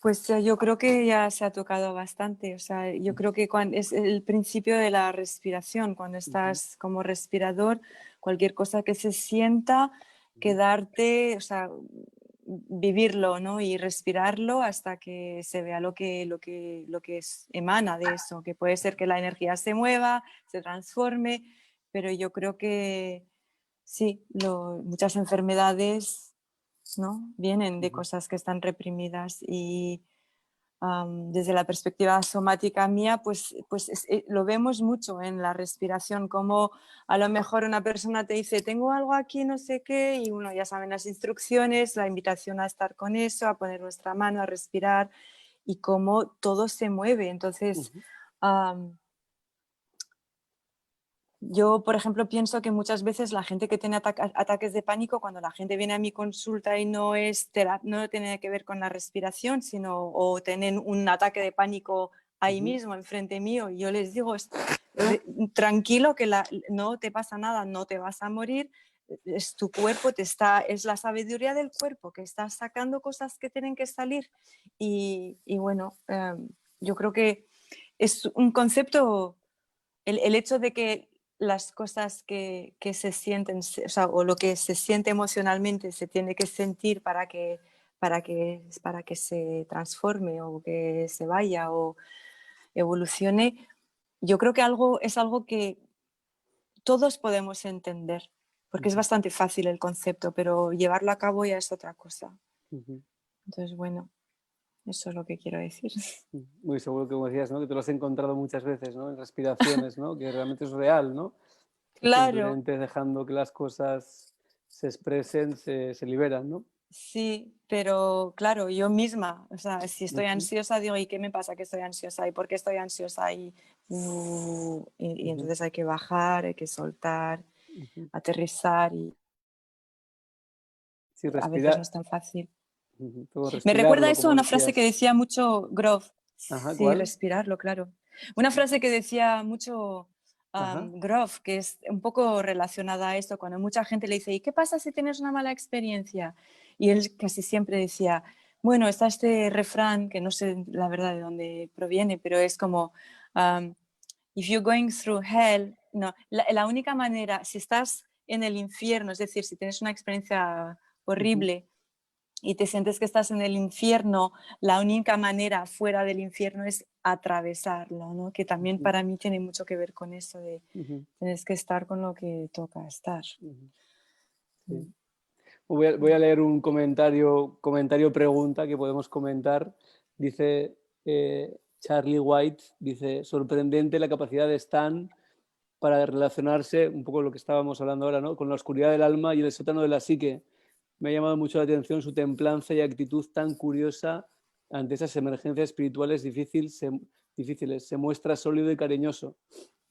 Pues yo creo que ya se ha tocado bastante. O sea, yo creo que es el principio de la respiración. Cuando estás como respirador, cualquier cosa que se sienta, quedarte, o sea, vivirlo, ¿no? Y respirarlo hasta que se vea lo que emana de eso. Que puede ser que la energía se mueva, se transforme, pero yo creo que sí, muchas enfermedades, ¿no? Vienen de cosas que están reprimidas y desde la perspectiva somática mía, pues lo vemos mucho en la respiración, como a lo mejor una persona te dice, tengo algo aquí, no sé qué, y uno ya sabe las instrucciones, la invitación a estar con eso, a poner nuestra mano, a respirar, y cómo todo se mueve. Entonces, Yo, por ejemplo, pienso que muchas veces la gente que tiene ataques de pánico, cuando la gente viene a mi consulta y no tiene que ver con la respiración, sino o tienen un ataque de pánico ahí mismo, enfrente mío, y yo les digo, tranquilo, que no te pasa nada, no te vas a morir, es tu cuerpo, es la sabiduría del cuerpo que está sacando cosas que tienen que salir. Y bueno, yo creo que es un concepto, el hecho de que las cosas que se sienten, o sea, o lo que se siente emocionalmente se tiene que sentir para que se transforme o que se vaya o evolucione. Yo creo que es algo que todos podemos entender, porque es bastante fácil el concepto, pero llevarlo a cabo ya es otra cosa. Entonces, bueno, eso es lo que quiero decir. Muy seguro que, como decías, ¿no? Que te lo has encontrado muchas veces, ¿no? En respiraciones, ¿no? Que realmente es real, ¿no? Claro, Simplemente dejando que las cosas se expresen, se liberan, ¿no? sí, pero claro, yo misma, o sea, si estoy ansiosa, digo, ¿y qué me pasa que estoy ansiosa? ¿Y por qué estoy ansiosa? Y entonces hay que bajar, hay que soltar, aterrizar, y Sí, a veces no respirar. es tan fácil. Todo Me recuerda respirarlo, eso a como una frase que decías. decía mucho Grof. Ajá, Sí, ¿cuál? respirarlo, claro. Una frase que decía mucho Ajá. Grof, que es un poco relacionada a esto, cuando mucha gente le dice, ¿y qué pasa si tienes una mala experiencia? Y él casi siempre decía, bueno, está este refrán, que no sé la verdad de dónde proviene, pero es como, if you're going through hell, no, la única manera, si estás en el infierno, es decir, si tienes una experiencia horrible, y te sientes que estás en el infierno, la única manera fuera del infierno es atravesarlo, ¿no? Que también para mí tiene mucho que ver con eso de tienes que estar con lo que toca estar. Sí. Voy a leer un comentario pregunta que podemos comentar. Dice Charlie White, dice, sorprendente la capacidad de Stan para relacionarse, un poco lo que estábamos hablando ahora, ¿no? Con la oscuridad del alma y el sótano de la psique. Me ha llamado mucho la atención su templanza y actitud tan curiosa ante esas emergencias espirituales difíciles. Se muestra sólido y cariñoso.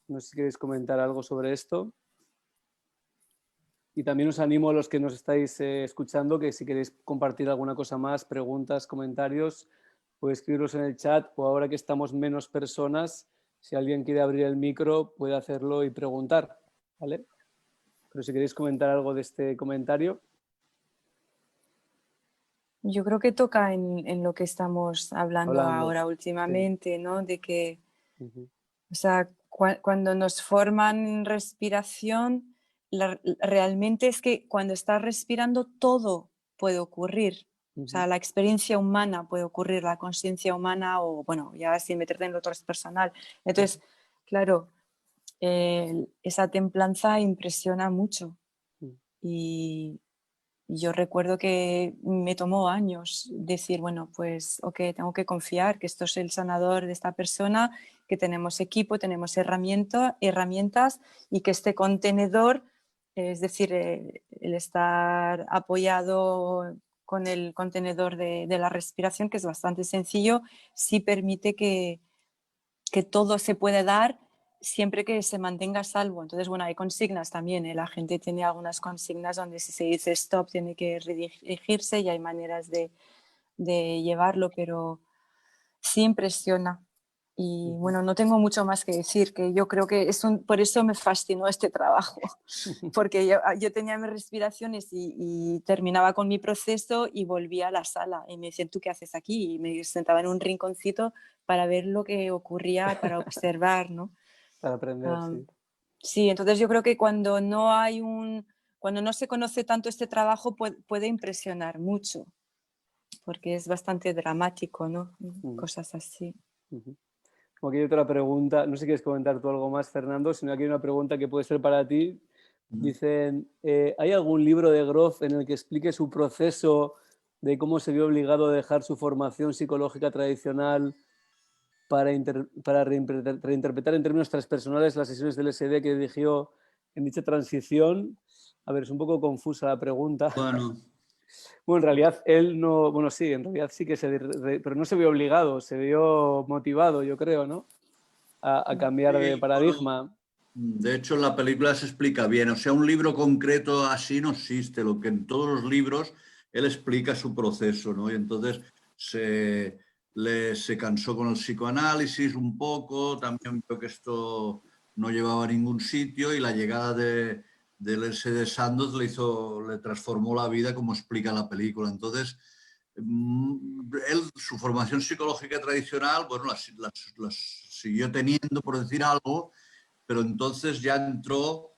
No sé si queréis comentar algo sobre esto. Y también os animo a los que nos estáis escuchando que si queréis compartir alguna cosa más, preguntas, comentarios, podéis escribirlos en el chat, o ahora que estamos menos personas, si alguien quiere abrir el micro, puede hacerlo y preguntar, ¿vale? Pero si queréis comentar algo de este comentario. Yo creo que toca en lo que estamos hablando ahora últimamente, sí. ¿no? De que, o sea, cuando nos forman respiración, realmente es que cuando estás respirando todo puede ocurrir. O sea, la experiencia humana puede ocurrir, la conciencia humana, o bueno, ya sin meterte en lo transpersonal. Entonces, claro, esa templanza impresiona mucho. Y yo recuerdo que me tomó años decir, bueno, pues ok, tengo que confiar que esto es el sanador de esta persona, que tenemos equipo, tenemos herramientas, y que este contenedor, es decir, el estar apoyado con el contenedor de la respiración, que es bastante sencillo, sí permite que todo se puede dar siempre que se mantenga a salvo. Entonces, bueno, hay consignas también, ¿eh? La gente tiene algunas consignas donde si se dice stop tiene que redirigirse, y hay maneras de llevarlo, pero sí impresiona. Y bueno, no tengo mucho más que decir, que yo creo que por eso me fascinó este trabajo, porque yo tenía mis respiraciones y terminaba con mi proceso y volvía a la sala y me decían, ¿tú qué haces aquí? Y me sentaba en un rinconcito para ver lo que ocurría, para observar, ¿no? Para aprender, sí. Sí, entonces yo creo que cuando no se conoce tanto este trabajo puede impresionar mucho, porque es bastante dramático, ¿no? Cosas así. Como aquí hay otra pregunta, no sé si quieres comentar tú algo más, Fernando, sino aquí hay una pregunta que puede ser para ti. Dicen, ¿hay algún libro de Grof en el que explique su proceso de cómo se vio obligado a dejar su formación psicológica tradicional para reinterpretar en términos transpersonales las sesiones del LSD que dirigió en dicha transición? A ver, es un poco confusa la pregunta. Bueno, en realidad él no, bueno, sí, en realidad sí que pero no se vio obligado, se vio motivado, yo creo, ¿no? A cambiar de sí, bueno, paradigma. De hecho, en la película se explica bien. O sea, un libro concreto así no existe. Lo que en todos los libros él explica su proceso, ¿no? Y entonces se cansó con el psicoanálisis un poco. También vio que esto no llevaba a ningún sitio y la llegada del LSD Sandoz le transformó la vida, como explica en la película. Entonces, él, su formación psicológica tradicional, bueno, las siguió teniendo, por decir algo, pero entonces ya entró,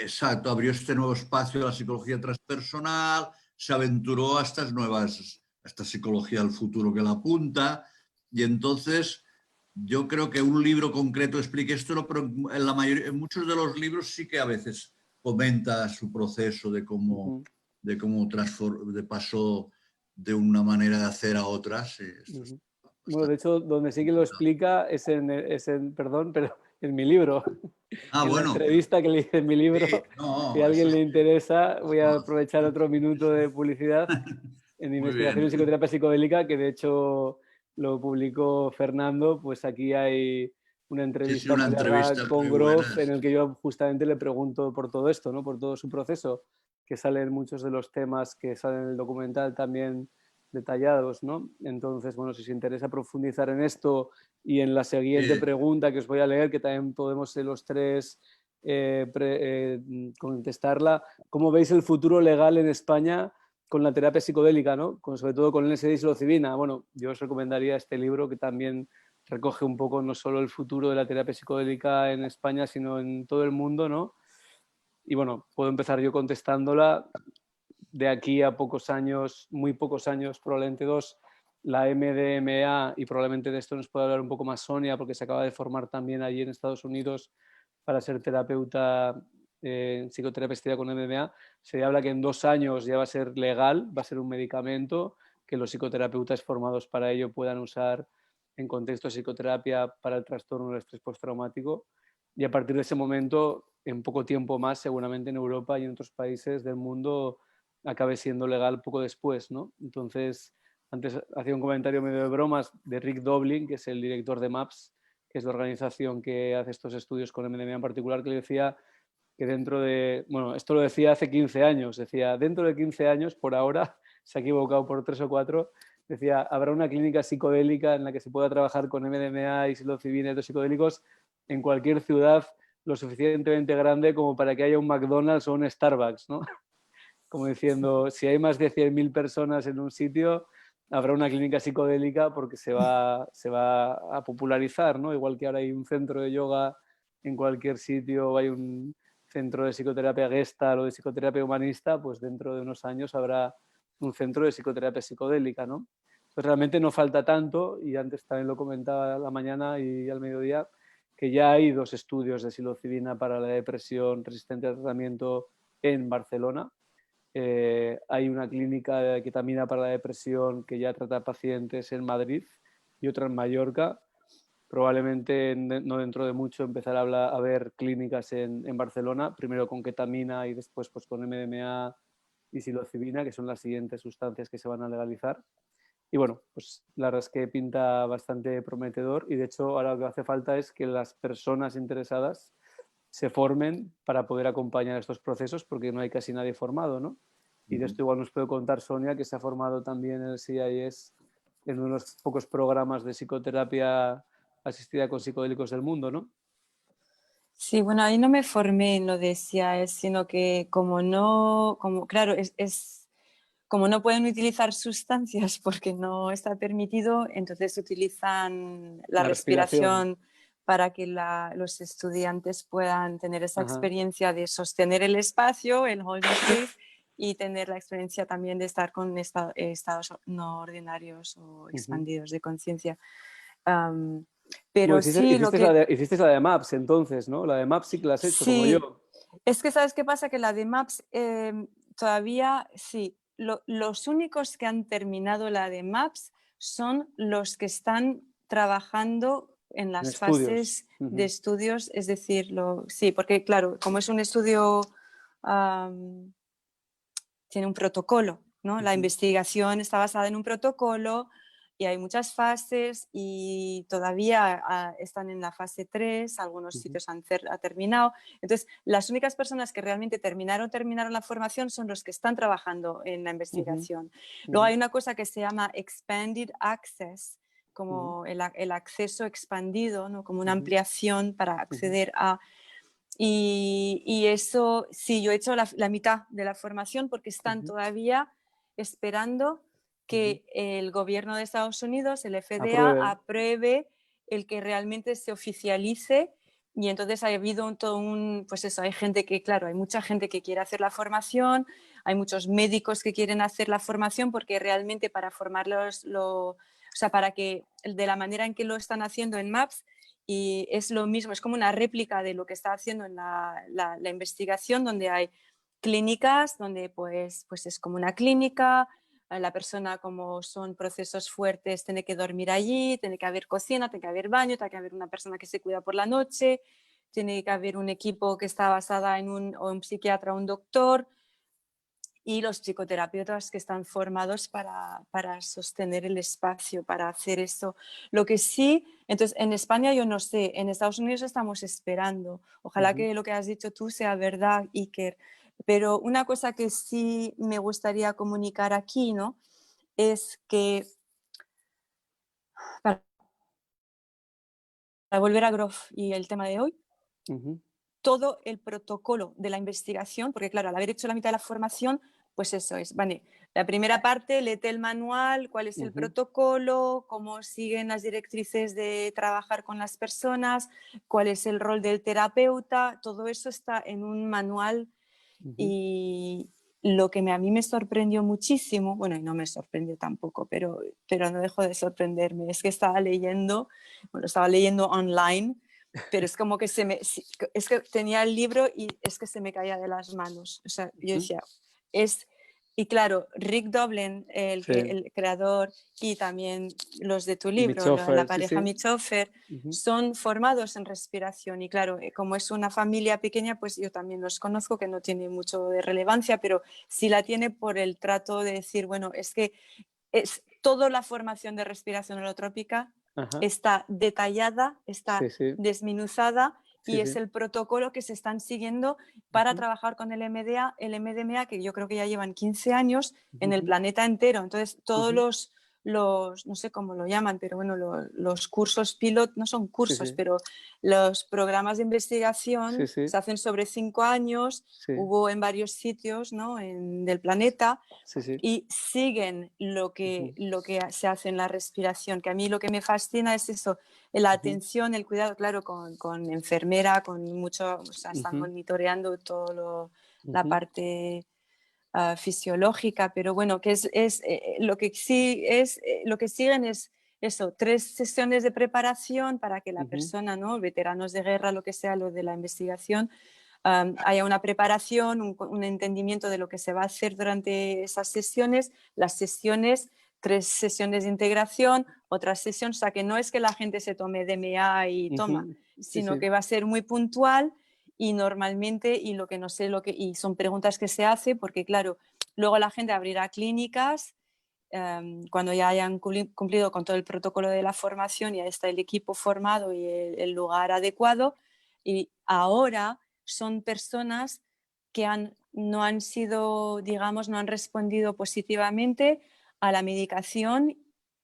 exacto, abrió este nuevo espacio de la psicología transpersonal, se aventuró a a esta psicología del futuro que la apunta, y entonces yo creo que un libro concreto explique esto, no, pero en muchos de los libros sí que a veces comenta su proceso de cómo, pasó de una manera de hacer a otra. Sí, esto es Bueno, de bastante hecho, donde sí que lo explica perdón, pero en mi libro. Ah, En la bueno, entrevista que le hice en mi libro, sí, si a no, eso alguien es le interesa, voy a no, aprovechar otro minuto de publicidad en muy Investigación bien. en Psicoterapia Psicodélica, que de hecho lo publicó Fernando. Pues aquí hay una Sí, sí, entrevista una muy larga entrevista con muy buena. Grof, en el que yo justamente le pregunto por todo esto, ¿no? Por todo su proceso, que salen muchos de los temas que salen en el documental también detallados, ¿no? Entonces, bueno, si os interesa profundizar en esto y en la siguiente Sí, pregunta que os voy a leer, que también podemos ser los tres contestarla, ¿cómo veis el futuro legal en España con la terapia psicodélica, ¿no? Sobre todo con el LSD y psilocibina? Bueno, yo os recomendaría este libro, que también recoge un poco no solo el futuro de la terapia psicodélica en España, sino en todo el mundo, ¿no? Y bueno, puedo empezar yo contestándola. De aquí a pocos años, muy pocos años, probablemente 2, la MDMA, y probablemente de esto nos puede hablar un poco más Sonia, porque se acaba de formar también allí en Estados Unidos para ser terapeuta en psicoterapia asistida con MDMA. Se habla que en 2 años ya va a ser legal, va a ser un medicamento que los psicoterapeutas formados para ello puedan usar en contexto de psicoterapia para el trastorno del estrés postraumático. Y a partir de ese momento, en poco tiempo más, seguramente en Europa y en otros países del mundo, acabe siendo legal poco después, ¿no? Entonces, antes hacía un comentario medio de bromas de Rick Doblin, que es el director de MAPS, que es la organización que hace estos estudios con MDMA en particular, que le decía que dentro de, bueno, esto lo decía hace 15 años, decía, dentro de 15 años, por ahora, se ha equivocado por 3 o 4, decía, habrá una clínica psicodélica en la que se pueda trabajar con MDMA y psilocibina y otros psicodélicos en cualquier ciudad lo suficientemente grande como para que haya un McDonald's o un Starbucks, ¿no? Como diciendo, si hay más de 100.000 personas en un sitio, habrá una clínica psicodélica porque se va a popularizar, ¿no? Igual que ahora hay un centro de yoga en cualquier sitio, hay un centro de psicoterapia Gestalt o de psicoterapia humanista, pues dentro de unos años habrá un centro de psicoterapia psicodélica, ¿no? Entonces realmente no falta tanto, y antes también lo comentaba a la mañana y al mediodía, que ya hay 2 estudios de psilocibina para la depresión resistente al tratamiento en Barcelona. Hay una clínica de ketamina para la depresión que ya trata pacientes en Madrid y otra en Mallorca. Probablemente no dentro de mucho empezar a ver clínicas en Barcelona, primero con ketamina y después pues, con MDMA y psilocibina, que son las siguientes sustancias que se van a legalizar. Y bueno, pues la verdad es que pinta bastante prometedor, y de hecho ahora lo que hace falta es que las personas interesadas se formen para poder acompañar estos procesos, porque no hay casi nadie formado, ¿no? Y de esto igual nos puede contar Sonia, que se ha formado también en el CIS en uno de los pocos programas de psicoterapia asistida con psicodélicos del mundo, ¿no? Sí, bueno, ahí no me formé en lo de CIAS, sino que claro, como no pueden utilizar sustancias porque no está permitido, entonces utilizan la respiración para que los estudiantes puedan tener esa Ajá. experiencia de sostener el espacio, el holding space, y tener la experiencia también de estar con estados no ordinarios o expandidos de conciencia. Pero Bueno, sí, hiciste la de MAPS entonces, ¿no? La de MAPS sí que la has hecho, como sí, yo. es que ¿sabes qué pasa? Que la de MAPS todavía, sí, los únicos que han terminado la de MAPS son los que están trabajando en las Estudios. fases de estudios, es decir, sí, porque claro, como es un estudio, tiene un protocolo, ¿no? La investigación está basada en un protocolo y hay muchas fases y todavía están en la fase 3, algunos sitios han terminado. Entonces, las únicas personas que realmente terminaron la formación son los que están trabajando en la investigación. Luego hay una cosa que se llama Expanded Access, como el acceso expandido, ¿no? Como una ampliación para acceder a... Y eso, sí, yo he hecho la mitad de la formación porque están todavía esperando que el gobierno de Estados Unidos, el FDA, apruebe el que realmente se oficialice. Y entonces ha habido todo un, pues eso, hay gente que, claro, hay mucha gente que quiere hacer la formación, hay muchos médicos que quieren hacer la formación porque realmente para formarlos, o sea, para que de la manera en que lo están haciendo en MAPS, y es lo mismo, es como una réplica de lo que está haciendo en la investigación, donde hay clínicas, donde pues es como una clínica, la persona, como son procesos fuertes, tiene que dormir allí, tiene que haber cocina, tiene que haber baño, tiene que haber una persona que se cuida por la noche, tiene que haber un equipo que está basada en un psiquiatra o un doctor, y los psicoterapeutas que están formados para sostener el espacio, para hacer eso. Lo que sí, entonces en España yo no sé, en Estados Unidos estamos esperando. Ojalá que lo que has dicho tú sea verdad, Iker. Pero una cosa que sí me gustaría comunicar aquí, ¿no? Es que para volver a Grof y el tema de hoy, todo el protocolo de la investigación, porque claro, al haber hecho la mitad de la formación, pues eso es, vale, la primera parte, léete el manual, cuál es el protocolo, cómo siguen las directrices de trabajar con las personas, cuál es el rol del terapeuta, todo eso está en un manual. Y lo que a mí me sorprendió muchísimo, bueno, y no me sorprendió tampoco, pero no dejó de sorprenderme, es que estaba leyendo online, pero es como que es que tenía el libro y es que se me caía de las manos. O sea, yo decía, y claro, Rick Doblin, el creador, y también los de tu libro, la pareja Michofer, son formados en respiración. Y claro, como es una familia pequeña, pues yo también los conozco, que no tiene mucho de relevancia, pero sí la tiene por el trato de decir, bueno, es que es toda la formación de respiración holotrópica está detallada, está desmenuzada, y es el protocolo que se están siguiendo para trabajar con el MDMA, que yo creo que ya llevan 15 años en el planeta entero. Entonces, todos los, no sé cómo lo llaman, pero bueno, los cursos pilot, no son cursos, pero los programas de investigación se hacen sobre 5 años, hubo en varios sitios, ¿no? del planeta, y siguen lo que se hace en la respiración, que a mí lo que me fascina es eso, la atención, el cuidado, claro, con enfermera, con mucho, o sea, están monitoreando todo la parte fisiológica, pero bueno, que lo que sí lo que siguen es eso, 3 sesiones de preparación para que la persona, ¿no? Veteranos de guerra, lo que sea, lo de la investigación, haya una preparación, un entendimiento de lo que se va a hacer durante esas sesiones, las sesiones, 3 sesiones de integración, otra sesión, o sea que no es que la gente se tome DMA y toma, sino que va a ser muy puntual y normalmente, y lo que no sé, y son preguntas que se hace, porque claro, luego la gente abrirá clínicas cuando ya hayan cumplido con todo el protocolo de la formación, ya está el equipo formado y el lugar adecuado, y ahora son personas que no han sido, digamos, no han respondido positivamente a la medicación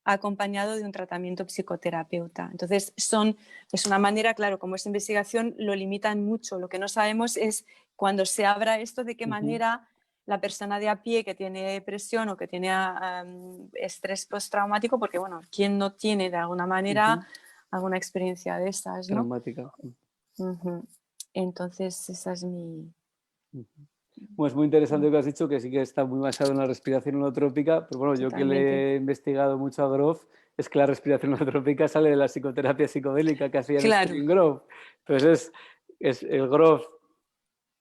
acompañado de un tratamiento psicoterapeuta. Entonces, es una manera, claro, como es investigación, lo limitan mucho. Lo que no sabemos es cuando se abra esto, de qué manera la persona de a pie que tiene depresión o que tiene estrés postraumático, porque, bueno, ¿quién no tiene de alguna manera alguna experiencia de esas, ¿no? Traumática. Entonces, esa es mi... Bueno, es muy interesante lo que has dicho, que sí que está muy basado en la respiración holotrópica, pero bueno, yo que le he investigado mucho a Grof, es que la respiración holotrópica sale de la psicoterapia psicodélica que hacía en Spring Grove. Entonces, el Grof,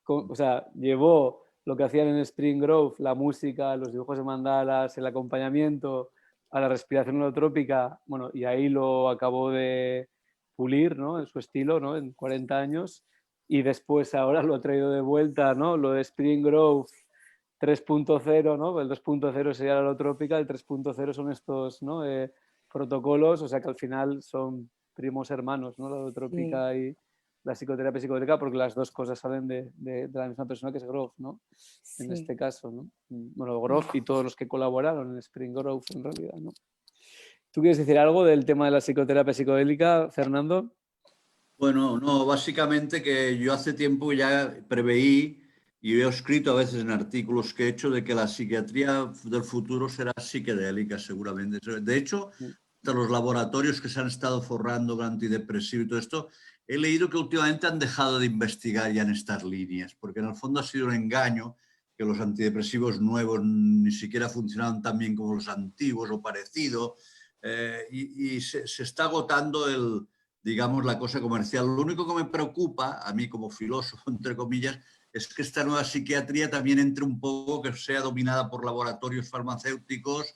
o sea, llevó lo que hacían en Spring Grove, la música, los dibujos de mandalas, el acompañamiento a la respiración holotrópica, bueno, y ahí lo acabó de pulir, ¿no? En su estilo, ¿no? En 40 años. Y después ahora lo ha traído de vuelta, ¿no? Lo de Spring Grove 3.0, ¿no? El 2.0 sería la holotrópica, el 3.0 son estos, ¿no? protocolos, o sea que al final son primos hermanos, ¿no? La holotrópica y la psicoterapia psicodélica, porque las dos cosas salen de la misma persona, que es Grof, ¿no? En este caso, ¿no? Bueno, Grof y todos los que colaboraron en Spring Growth, en realidad, ¿no? ¿Tú quieres decir algo del tema de la psicoterapia psicodélica, Fernando? Bueno, no, básicamente que yo hace tiempo ya preveí y he escrito a veces en artículos que he hecho de que la psiquiatría del futuro será psiquedélica seguramente. De hecho, hasta los laboratorios que se han estado forrando con antidepresivos y todo esto, he leído que últimamente han dejado de investigar ya en estas líneas, porque en el fondo ha sido un engaño que los antidepresivos nuevos ni siquiera funcionaban tan bien como los antiguos o parecido, y se está agotando digamos, la cosa comercial. Lo único que me preocupa, a mí como filósofo, entre comillas, es que esta nueva psiquiatría también entre un poco, que sea dominada por laboratorios farmacéuticos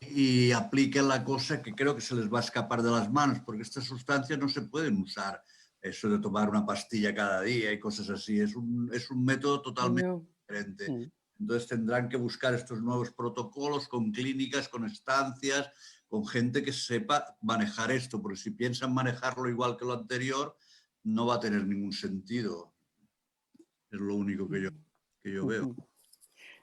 y apliquen la cosa que creo que se les va a escapar de las manos, porque estas sustancias no se pueden usar. Eso de tomar una pastilla cada día y cosas así, es un método totalmente diferente. Entonces tendrán que buscar estos nuevos protocolos con clínicas, con estancias, con gente que sepa manejar esto, porque si piensan manejarlo igual que lo anterior, no va a tener ningún sentido. Es lo único que yo veo.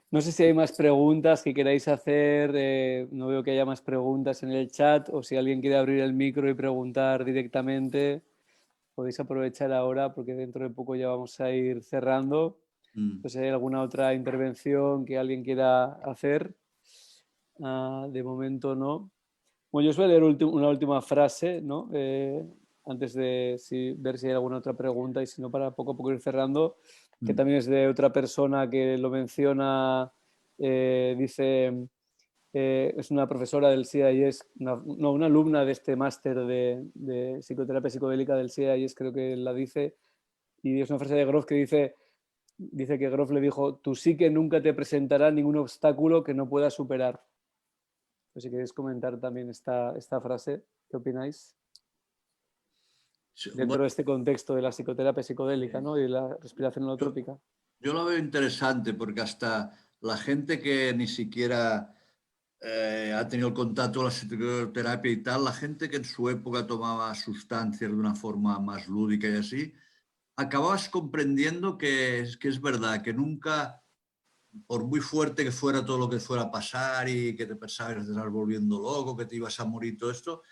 No sé si hay más preguntas que queráis hacer. No veo que haya más preguntas en el chat, o si alguien quiere abrir el micro y preguntar directamente, podéis aprovechar ahora, porque dentro de poco ya vamos a ir cerrando. Pues si hay alguna otra intervención que alguien quiera hacer. De momento no. Bueno, yo os voy a leer una última frase, ¿no? Antes de ver si hay alguna otra pregunta, y si no, para poco a poco ir cerrando, que también es de otra persona que lo menciona. Dice, es una profesora del CIES, una alumna de este máster de psicoterapia psicodélica del CIES, creo que la dice, y es una frase de Grof que dice que Grof le dijo: tu psique nunca te presentará ningún obstáculo que no puedas superar. Pues si queréis comentar también esta frase, ¿qué opináis? Dentro de este contexto de la psicoterapia psicodélica, ¿no? Y la respiración holotrópica. Yo lo veo interesante, porque hasta la gente que ni siquiera ha tenido el contacto con la psicoterapia y tal, la gente que en su época tomaba sustancias de una forma más lúdica y así, acababas comprendiendo que es verdad, que nunca, por muy fuerte que fuera todo lo que fuera a pasar y que te pensabas que te estabas volviendo loco, que te ibas a morir, todo esto,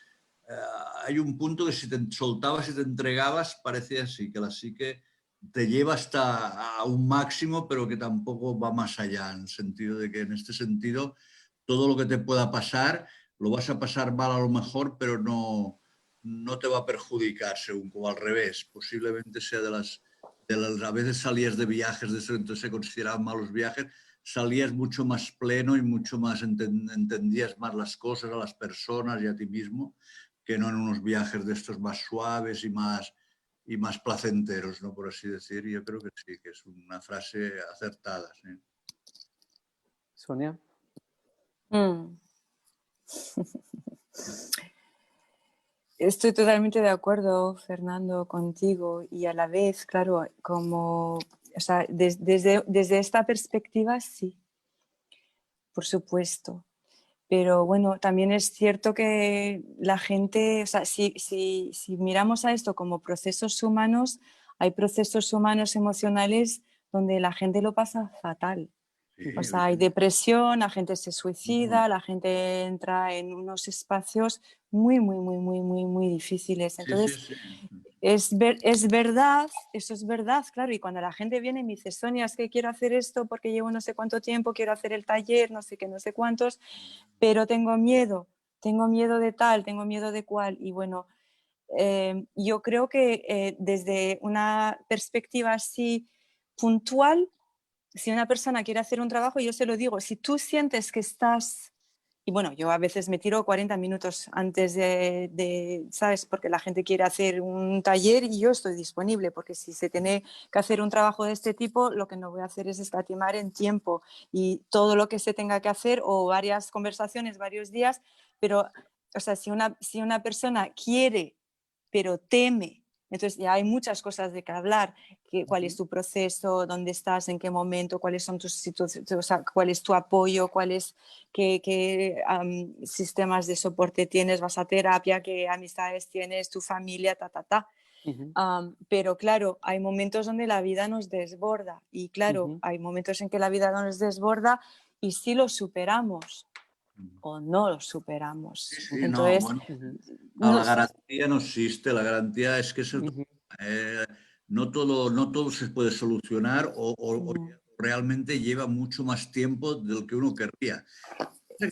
hay un punto que si te soltabas y te entregabas, parecía así, que la psique te lleva hasta a un máximo, pero que tampoco va más allá, en el sentido de que en este sentido todo lo que te pueda pasar, lo vas a pasar mal a lo mejor, pero no te va a perjudicar, según como al revés. Posiblemente sea a veces salías de viajes, de eso, entonces se consideraban malos viajes, salías mucho más pleno y mucho más entendías más las cosas, a las personas y a ti mismo, que no en unos viajes de estos más suaves y más placenteros, ¿no? Por así decir. Yo creo que sí, que es una frase acertada. ¿Sí? Sonia. Estoy totalmente de acuerdo, Fernando, contigo, y a la vez, claro, como, o sea, desde esta perspectiva, sí, por supuesto. Pero bueno, también es cierto que la gente, o sea, si miramos a esto como procesos humanos, hay procesos humanos emocionales donde la gente lo pasa fatal. Sí, o sea, hay depresión, la gente se suicida, la gente entra en unos espacios muy, muy, muy, muy, muy, muy difíciles. Entonces, sí. es verdad, eso es verdad, claro. Y cuando la gente viene y me dice: Sonia, es que quiero hacer esto porque llevo no sé cuánto tiempo, quiero hacer el taller, no sé qué, no sé cuántos, pero tengo miedo de tal, tengo miedo de cual. Y bueno, yo creo que desde una perspectiva así puntual, si una persona quiere hacer un trabajo, yo se lo digo: si tú sientes que estás... Y bueno, yo a veces me tiro 40 minutos antes ¿sabes? Porque la gente quiere hacer un taller y yo estoy disponible, porque si se tiene que hacer un trabajo de este tipo, lo que no voy a hacer es escatimar en tiempo y todo lo que se tenga que hacer, o varias conversaciones, varios días. Pero, o sea, si una persona quiere, pero teme Entonces ya hay muchas cosas de que hablar, cuál es tu proceso, dónde estás, en qué momento, cuáles son tus situaciones, o sea, cuál es tu apoyo, qué sistemas de soporte tienes, vas a terapia, qué amistades tienes, tu familia, ta. Pero claro, hay momentos donde la vida nos desborda y claro, hay momentos en que la vida nos desborda y sí lo superamos o no lo superamos. Sí, no, Entonces, bueno, no, la garantía no existe, la garantía es que no todo se puede solucionar o no, realmente lleva mucho más tiempo del que uno querría.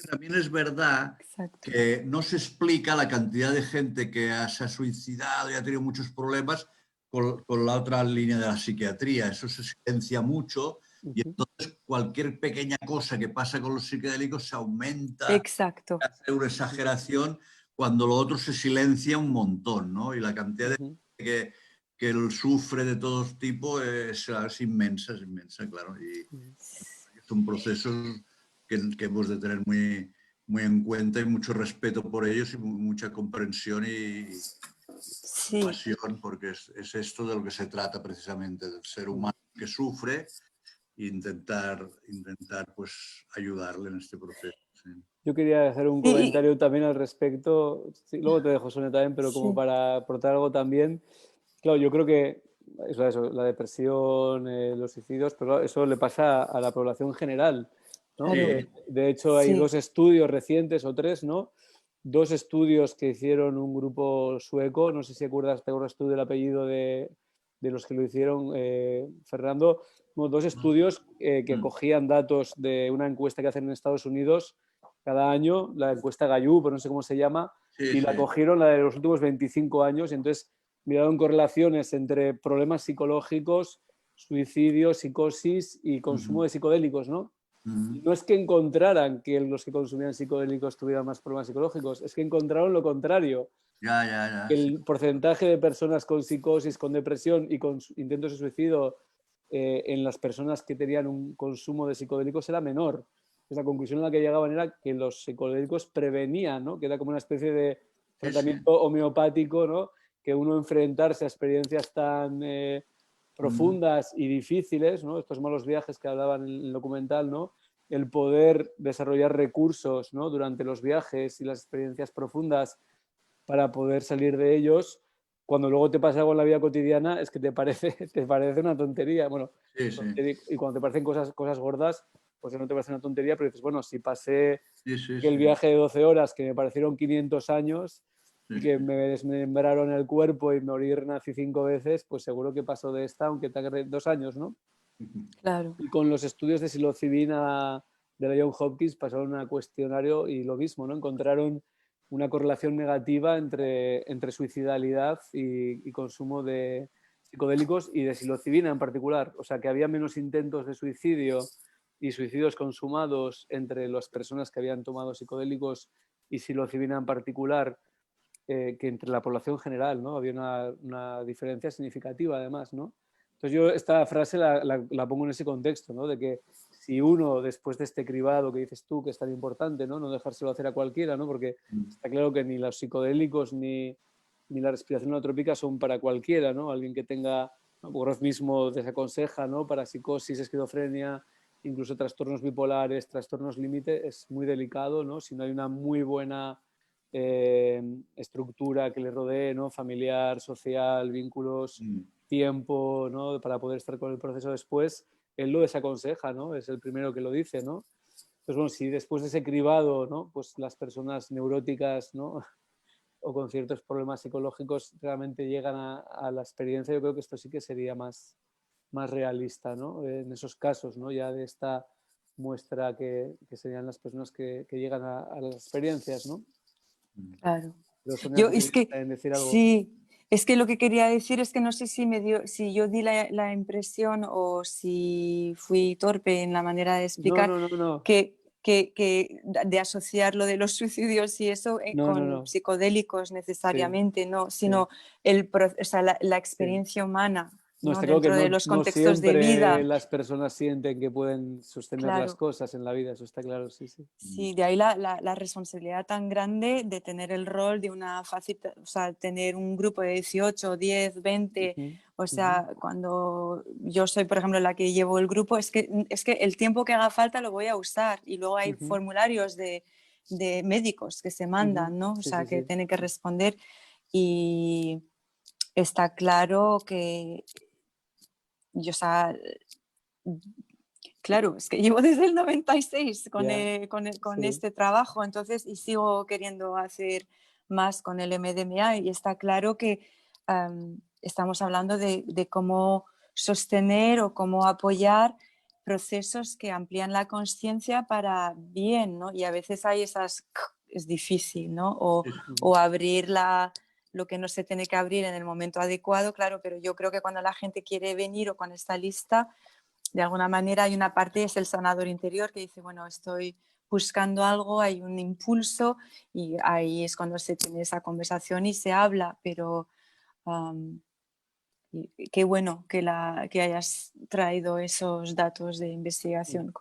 También es verdad exacto. que no se explica la cantidad de gente que se ha suicidado y ha tenido muchos problemas con la otra línea de la psiquiatría. Eso se silencia mucho y entonces cualquier pequeña cosa que pasa con los psicodélicos se aumenta, Exacto. hace una exageración cuando lo otro se silencia un montón, ¿no? Y la cantidad de gente que sufre de todo tipo es inmensa, claro. Y son procesos que hemos de tener muy, muy en cuenta y mucho respeto por ellos y mucha comprensión y Sí. pasión, porque es esto de lo que se trata precisamente, del ser humano que sufre e intentar pues ayudarle en este proceso. Sí. Yo quería hacer un comentario también al respecto, sí, luego te dejo, Sonia, también, pero como para aportar algo también. Claro, yo creo que eso, la depresión, los suicidios, pero eso le pasa a la población general, ¿no? Sí. De hecho, hay dos estudios recientes o tres, ¿no? Dos estudios que hicieron un grupo sueco, no sé si te acuerdas tú del apellido de los que lo hicieron, Fernando. Bueno, dos estudios que cogían datos de una encuesta que hacen en Estados Unidos cada año, la encuesta Gallup, pero no sé cómo se llama, y la cogieron la de los últimos 25 años, y entonces miraron correlaciones entre problemas psicológicos, suicidio, psicosis y consumo de psicodélicos, ¿no? Y no es que encontraran que los que consumían psicodélicos tuvieran más problemas psicológicos, es que encontraron lo contrario. Que el porcentaje de personas con psicosis, con depresión y con intentos de suicidio en las personas que tenían un consumo de psicodélicos era menor. Entonces, la conclusión a la que llegaban era que los psicodélicos prevenían, ¿no? Que era como una especie de tratamiento homeopático, ¿no? Que uno enfrentarse a experiencias tan profundas y difíciles, ¿no? Estos malos viajes que hablaban en el documental, ¿no? El poder desarrollar recursos, ¿no? Durante los viajes y las experiencias profundas para poder salir de ellos, cuando luego te pasa algo en la vida cotidiana es que te parece una tontería. Bueno, y cuando te parecen cosas gordas, pues no te parece una tontería, pero dices, bueno, si pasé el viaje de 12 horas que me parecieron 500 años y que me desmembraron el cuerpo y morí y renací 5 veces, pues seguro que paso de esta, aunque tenga 2 años, ¿no? Claro. Y con los estudios de psilocibina de la Johns Hopkins pasaron a cuestionario y lo mismo, ¿no? Encontraron una correlación negativa entre suicidalidad y consumo de psicodélicos y de psilocibina en particular. O sea, que había menos intentos de suicidio y suicidios consumados entre las personas que habían tomado psicodélicos y psilocibina en particular que entre la población general, ¿no? Había una diferencia significativa además, ¿no? Entonces yo esta frase la pongo en ese contexto, ¿no? De que si uno, después de este cribado que dices tú, que es tan importante, ¿no? No dejárselo hacer a cualquiera, ¿no? Porque está claro que ni los psicodélicos ni la respiración holotrópica son para cualquiera, ¿no? Alguien que tenga, ¿no? Grof mismo desaconseja, ¿no? Para psicosis, esquizofrenia, incluso trastornos bipolares, trastornos límite, es muy delicado, ¿no? Si no hay una muy buena estructura que le rodee, ¿no? Familiar, social, vínculos, tiempo, ¿no? Para poder estar con el proceso después, él lo desaconseja, ¿no? Es el primero que lo dice, ¿no? Entonces, bueno, si después de ese cribado, ¿no? Pues las personas neuróticas, ¿no? O con ciertos problemas psicológicos realmente llegan a la experiencia, yo creo que esto sí que sería más realista, ¿no? En esos casos, ¿no? Ya de esta muestra que serían las personas que llegan a las experiencias, ¿no? Claro. Sonia, Yo es que decir algo. sí, es que lo que quería decir es que no sé si yo di la impresión o si fui torpe en la manera de explicar No. que de asociar lo de los suicidios y eso con psicodélicos necesariamente, no, sino o sea, la experiencia humana No, ¿no? está claro que Dentro de no, los no contextos de siempre vida. las personas sienten que pueden sostener las Claro. cosas en la vida, eso está claro, sí, sí. Sí, de ahí la responsabilidad tan grande de tener el rol de una o sea, tener un grupo de 18, 10, 20, Ujú, o sea, cuando yo soy, por ejemplo, la que llevo el grupo, es que el tiempo que haga falta lo voy a usar y luego hay ujú, formularios de médicos que se ujú. mandan, ¿no? O Sí, sea, sí, que sí. tienen que responder y está claro que yo, o sea, claro, es que llevo desde el 96 con, Ya, con sí. este trabajo, entonces, y sigo queriendo hacer más con el MDMA y está claro que estamos hablando de cómo sostener o cómo apoyar procesos que amplían la conciencia para bien, ¿no? Y a veces hay esas, es difícil, ¿no? Sí, sí. O abrir lo que no se tiene que abrir en el momento adecuado, claro, pero yo creo que cuando la gente quiere venir o con esta lista, de alguna manera hay una parte, es el sanador interior, que dice, bueno, estoy buscando algo, hay un impulso y ahí es cuando se tiene esa conversación y se habla, pero qué bueno que hayas traído esos datos de investigación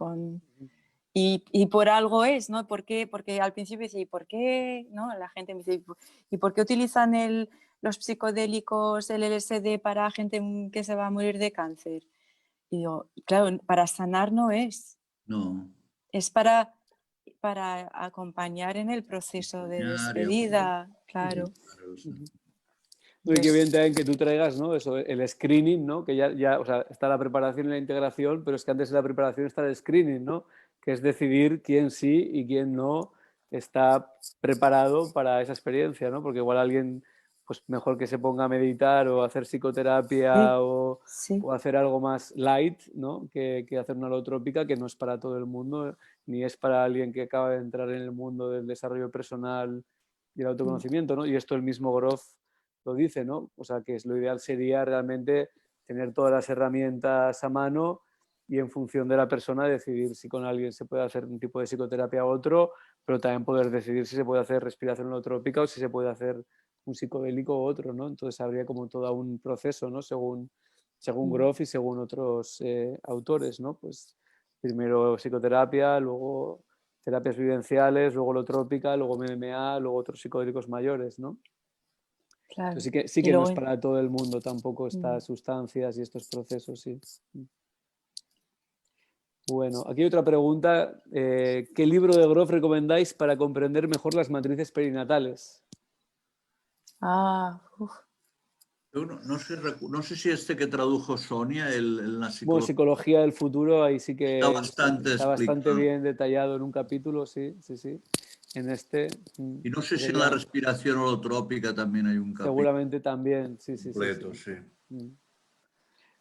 y por algo es, ¿no? ¿Por qué? Porque al principio dice, ¿y por qué? ¿No? La gente me dice, ¿y por qué utilizan los psicodélicos, el LSD para gente que se va a morir de cáncer? Y digo, claro, para sanar no No. es para acompañar en el proceso de Acompañar y despedida, Ujú, claro. claro, sí. ujú. No, y qué Entonces, bien también que tú traigas, ¿no? Eso, el screening, ¿no? Que ya, o sea, está la preparación y la integración, pero es que antes de la preparación está el screening, ¿no? Que es decidir quién sí y quién no está preparado para esa experiencia, ¿no? Porque igual alguien, pues mejor que se ponga a meditar o hacer sí, psicoterapia sí, o hacer algo más light, ¿no? Que hacer una holotrópica, que no es para todo el mundo, ni es para alguien que acaba de entrar en el mundo del desarrollo personal y el autoconocimiento, ¿no? Y esto el mismo Grof lo dice, ¿no? O sea, que es lo ideal sería realmente tener todas las herramientas a mano y en función de la persona decidir si con alguien se puede hacer un tipo de psicoterapia u otro, pero también poder decidir si se puede hacer respiración holotrópica o si se puede hacer un psicodélico u otro, ¿no? Entonces habría como todo un proceso, ¿no? Según Grof y según otros autores, ¿no? Pues primero psicoterapia, luego terapias vivenciales, luego holotrópica, luego MDMA, luego otros psicodélicos mayores, ¿no? claro. Sí Y que no es luego, para todo el mundo tampoco mm, estas sustancias y estos procesos, sí. Bueno, aquí hay otra pregunta. ¿Qué libro de Grof recomendáis para comprender mejor las matrices perinatales? uf, Yo no sé si este que tradujo Sonia, la Bueno, psicología, psicología del futuro, ahí sí está que bastante está bastante explicado. bien detallado en un capítulo, sí, sí, sí. En este Y no sé si en la sería respiración holotrópica también hay un capítulo seguramente también, sí, sí, sí, sí. completo, sí. Mm.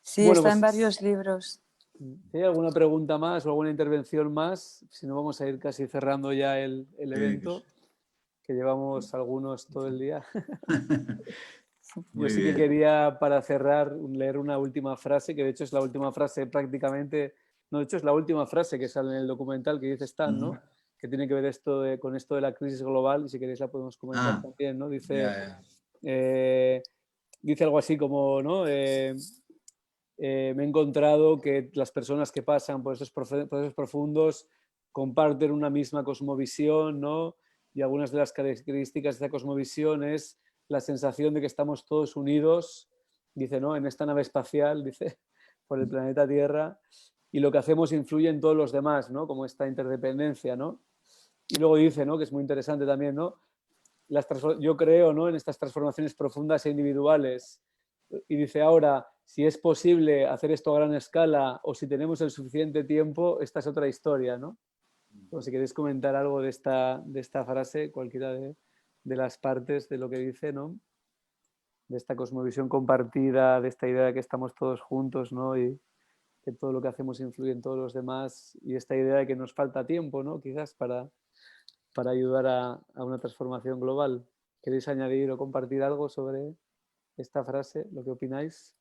sí, Bueno, está en pues varios libros. si hay alguna pregunta más o alguna intervención más, si no vamos a ir casi cerrando ya el evento, que llevamos algunos todo el día. Yo Muy sí que bien. quería, para cerrar, leer una última frase, que de hecho es la última frase prácticamente, no, de hecho es la última frase que sale en el documental que dice Stan, ¿no? Que tiene que ver con esto de la crisis global, y si queréis la podemos comentar Ah, también, ¿no? ya, Dice, ya. dice algo así como, ¿no? Me he encontrado que las personas que pasan por estos procesos profundos comparten una misma cosmovisión, ¿no? Y algunas de las características de esta cosmovisión es la sensación de que estamos todos unidos, dice, ¿no? En esta nave espacial, dice, por el planeta Tierra, y lo que hacemos influye en todos los demás, ¿no? Como esta interdependencia, ¿no? Y luego dice, ¿no? Que es muy interesante también, ¿no? Yo creo, ¿no? En estas transformaciones profundas e individuales. Y dice ahora, si es posible hacer esto a gran escala o si tenemos el suficiente tiempo, esta es otra historia, ¿no? O si queréis comentar algo de esta frase, cualquiera de las partes de lo que dice, ¿no? De esta cosmovisión compartida, de esta idea de que estamos todos juntos, ¿no? Y que todo lo que hacemos influye en todos los demás y esta idea de que nos falta tiempo, ¿no? Quizás para ayudar a una transformación global. ¿Queréis añadir o compartir algo sobre esta frase, lo que opináis?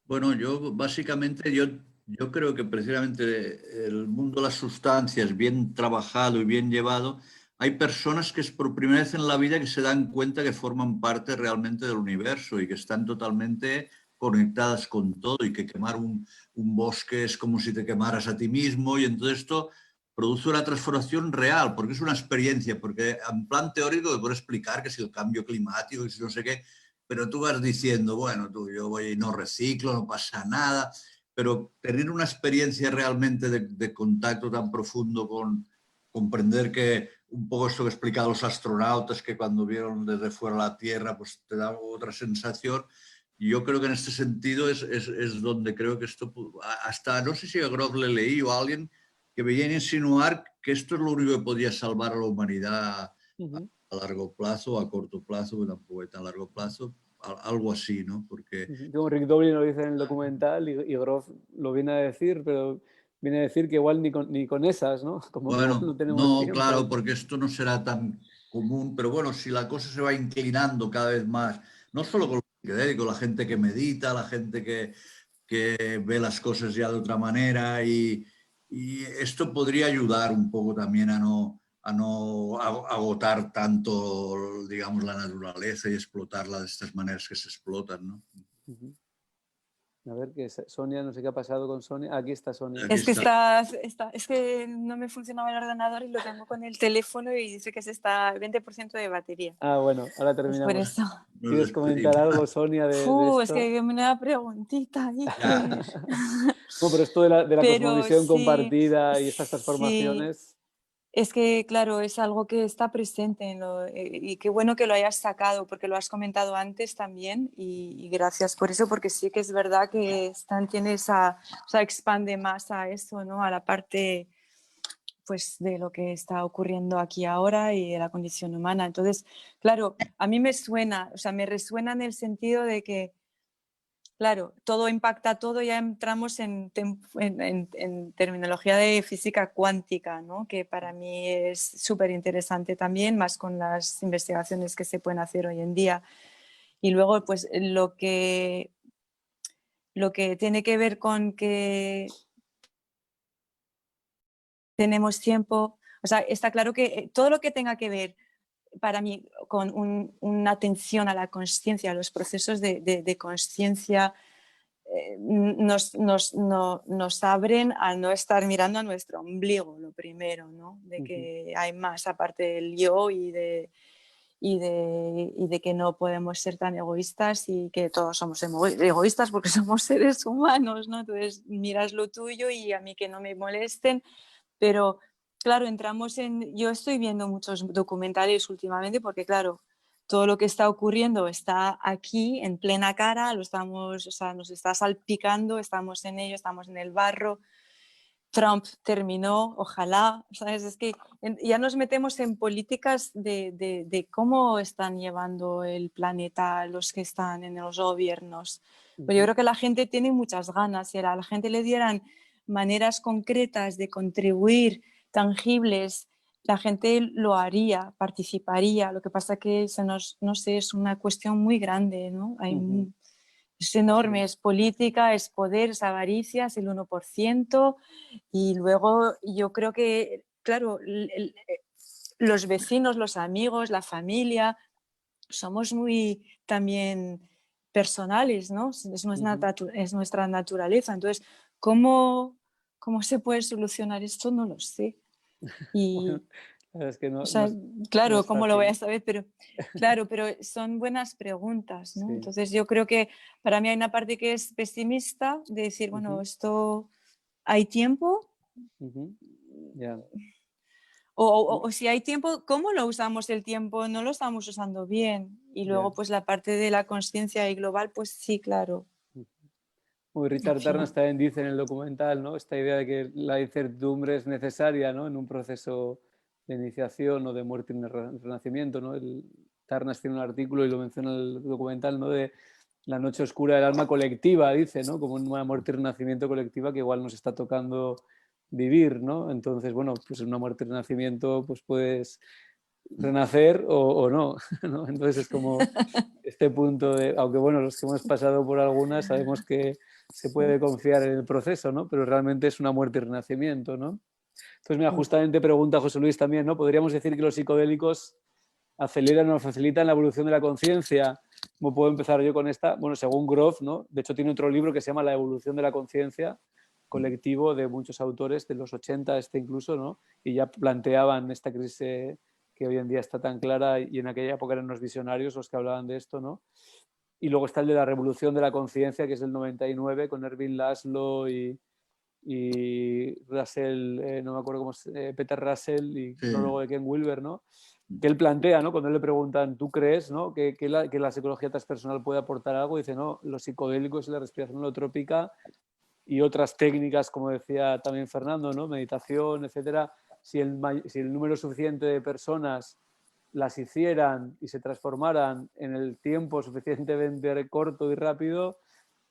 Bueno, yo creo que precisamente el mundo de las sustancias bien trabajado y bien llevado, hay personas que es por primera vez en la vida que se dan cuenta que forman parte realmente del universo y que están totalmente conectadas con todo y que quemar un bosque es como si te quemaras a ti mismo, y entonces esto produce una transformación real, porque es una experiencia, porque en plan teórico te puedo explicar que si el cambio climático, que si no sé qué, pero tú vas diciendo, bueno, yo voy y no reciclo, no pasa nada, pero tener una experiencia realmente de contacto tan profundo con comprender que un poco esto que explicaban los astronautas, que cuando vieron desde fuera la Tierra, pues te da otra sensación. Y yo creo que en este sentido es donde creo que esto, hasta no sé si a Grof le leí o a alguien que veía insinuar que esto es lo único que podía salvar a la humanidad a largo plazo, a corto plazo, que tampoco es tan largo plazo, algo así, ¿no? Porque... Como Rick Doblin lo dice en el documental y Grof lo viene a decir, pero viene a decir que igual ni con esas, ¿no? Como que igual Bueno, no tenemos no, tiempo. claro, porque esto no será tan común, pero bueno, si la cosa se va inclinando cada vez más, no solo con lo que con la gente que medita, la gente que ve las cosas ya de otra manera, y esto podría ayudar un poco también a no agotar tanto, digamos, la naturaleza y explotarla de estas maneras que se explotan, ¿no? A ver, que Sonia, no sé qué ha pasado con Sonia. Aquí está Sonia. Aquí Es que está. es que no me funcionaba el ordenador y lo tengo con el teléfono y dice que se está 20% de batería. Ah, bueno, ahora Es por terminamos. eso. Nos ¿Quieres comentar despedimos. algo, Sonia, de Es esto? que una preguntita ahí Ya. No, pero esto de la Pero cosmovisión sí, compartida y estas sí. transformaciones. Es que, claro, es algo que está presente y qué bueno que lo hayas sacado porque lo has comentado antes también y gracias por eso, porque sí que es verdad que tiene o sea, expande más a eso, ¿no? A la parte pues de lo que está ocurriendo aquí ahora y de la condición humana. Entonces, claro, a mí me suena, o sea, me resuena en el sentido de que claro, todo impacta todo, ya entramos en terminología de física cuántica, ¿no? Que para mí es súper interesante también, más con las investigaciones que se pueden hacer hoy en día. Y luego, pues lo que tiene que ver con que tenemos tiempo, o sea, está claro que todo lo que tenga que ver para mí con una atención a la consciencia, a los procesos de consciencia, nos abren a no estar mirando a nuestro ombligo, lo primero, ¿no? De que hay más aparte del yo y de que no podemos ser tan egoístas y que todos somos egoístas porque somos seres humanos, ¿no? Entonces miras lo tuyo y a mí que no me molesten, pero claro, yo estoy viendo muchos documentales últimamente porque claro, todo lo que está ocurriendo está aquí en plena cara, o sea, nos está salpicando, estamos en ello, estamos en el barro. Trump terminó, ojalá, ¿sabes? Es que ya nos metemos en políticas de cómo están llevando el planeta los que están en los gobiernos. Pero yo creo que la gente tiene muchas ganas, si a la gente le dieran maneras concretas de contribuir, tangibles, la gente lo haría, participaría. Lo que pasa que no sé, es una cuestión muy grande, ¿no? Es enorme, es política, es poder, es avaricia, es el 1%. Y luego yo creo que, claro, los vecinos, los amigos, la familia, somos muy también personales, ¿no? Es nuestra naturaleza. Entonces, ¿cómo se puede solucionar esto? No lo sé. Y, Bueno, es que o sea, no claro, es ¿cómo lo voy a fácil. saber? Pero claro, pero son buenas preguntas, ¿no? Sí. Entonces yo creo que para mí hay una parte que es pesimista, de decir, bueno, esto hay tiempo. Ya. O si hay tiempo, ¿cómo lo usamos el tiempo? No lo estamos usando bien. Y luego, Ya. pues la parte de la conciencia y global, pues sí, claro. Como Richard En fin. Tarnas también dice en el documental, ¿no? Esta idea de que la incertidumbre es necesaria, ¿no? En un proceso de iniciación o de muerte y renacimiento, ¿no? Tarnas tiene un artículo y lo menciona en el documental, ¿no? De la noche oscura del alma colectiva, dice, ¿no? Como una muerte y renacimiento colectiva que igual nos está tocando vivir, ¿no? Entonces, bueno, pues en una muerte y renacimiento pues puedes renacer o no, ¿no? Entonces es como este punto de, aunque bueno, los que hemos pasado por algunas sabemos que se puede confiar en el proceso, ¿no? Pero realmente es una muerte y renacimiento, ¿no? Entonces, mira, justamente pregunta José Luis también, ¿no? Podríamos decir que los psicodélicos aceleran o facilitan la evolución de la conciencia. ¿Cómo puedo empezar yo con esta? Bueno, según Grof, ¿no? De hecho tiene otro libro que se llama La evolución de la conciencia, colectivo de muchos autores de los 80 incluso, ¿no? Y ya planteaban esta crisis que hoy en día está tan clara, y en aquella época eran los visionarios los que hablaban de esto, ¿no? Y luego está el de la revolución de la conciencia, que es del 99, con Ervin Laszlo y Russell, no me acuerdo cómo es, Peter Russell y Sí. prólogo de Ken Wilber, ¿no? Que él plantea, ¿no? Cuando le preguntan, ¿tú crees, ¿no? que la psicología transpersonal puede aportar algo? Dice, no, los psicodélicos y la respiración holotrópica y otras técnicas, como decía también Fernando, ¿no? Meditación, etcétera, si el número suficiente de personas las hicieran y se transformaran en el tiempo suficientemente corto y rápido,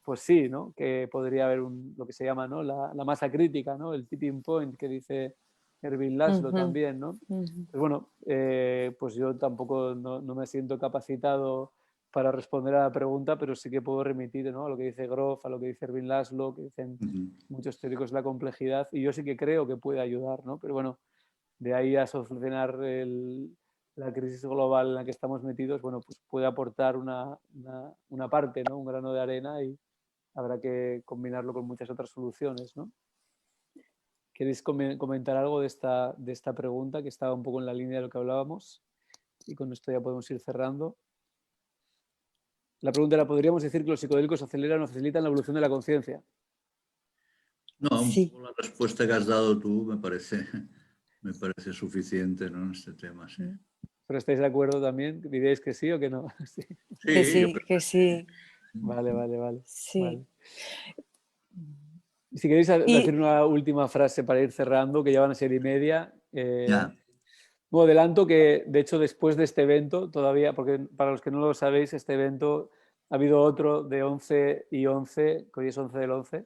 pues sí, ¿no? Que podría haber lo que se llama, ¿no? la masa crítica, ¿no? El tipping point que dice Ervin Laszlo también, ¿no? Pues bueno, pues yo tampoco no me siento capacitado para responder a la pregunta, pero sí que puedo remitir, ¿no? A lo que dice Grof, a lo que dice Ervin Laszlo, que dicen muchos teóricos de la complejidad, y yo sí que creo que puede ayudar, ¿no? Pero bueno, de ahí a solucionar la crisis global en la que estamos metidos, bueno, pues puede aportar una parte, ¿no? Un grano de arena, y habrá que combinarlo con muchas otras soluciones, ¿no? ¿Queréis comentar algo de esta pregunta, que estaba un poco en la línea de lo que hablábamos? Y con esto ya podemos ir cerrando. La pregunta era, ¿podríamos decir que los psicodélicos aceleran o facilitan la evolución de la conciencia? No, un Sí. poco la respuesta que has dado tú me parece suficiente, ¿no? En este tema, sí. ¿Pero estáis de acuerdo también? ¿Diréis que sí o que no? Sí. Que Sí, yo sí, creo que sí. Vale. Sí. Vale. Si queréis decir una última frase para ir cerrando, que ya van a ser 1:30. ya. Bueno, adelanto que, de hecho, después de este evento, todavía, porque para los que no lo sabéis, este evento ha habido otro de 11 y 11, que hoy es 11 del 11,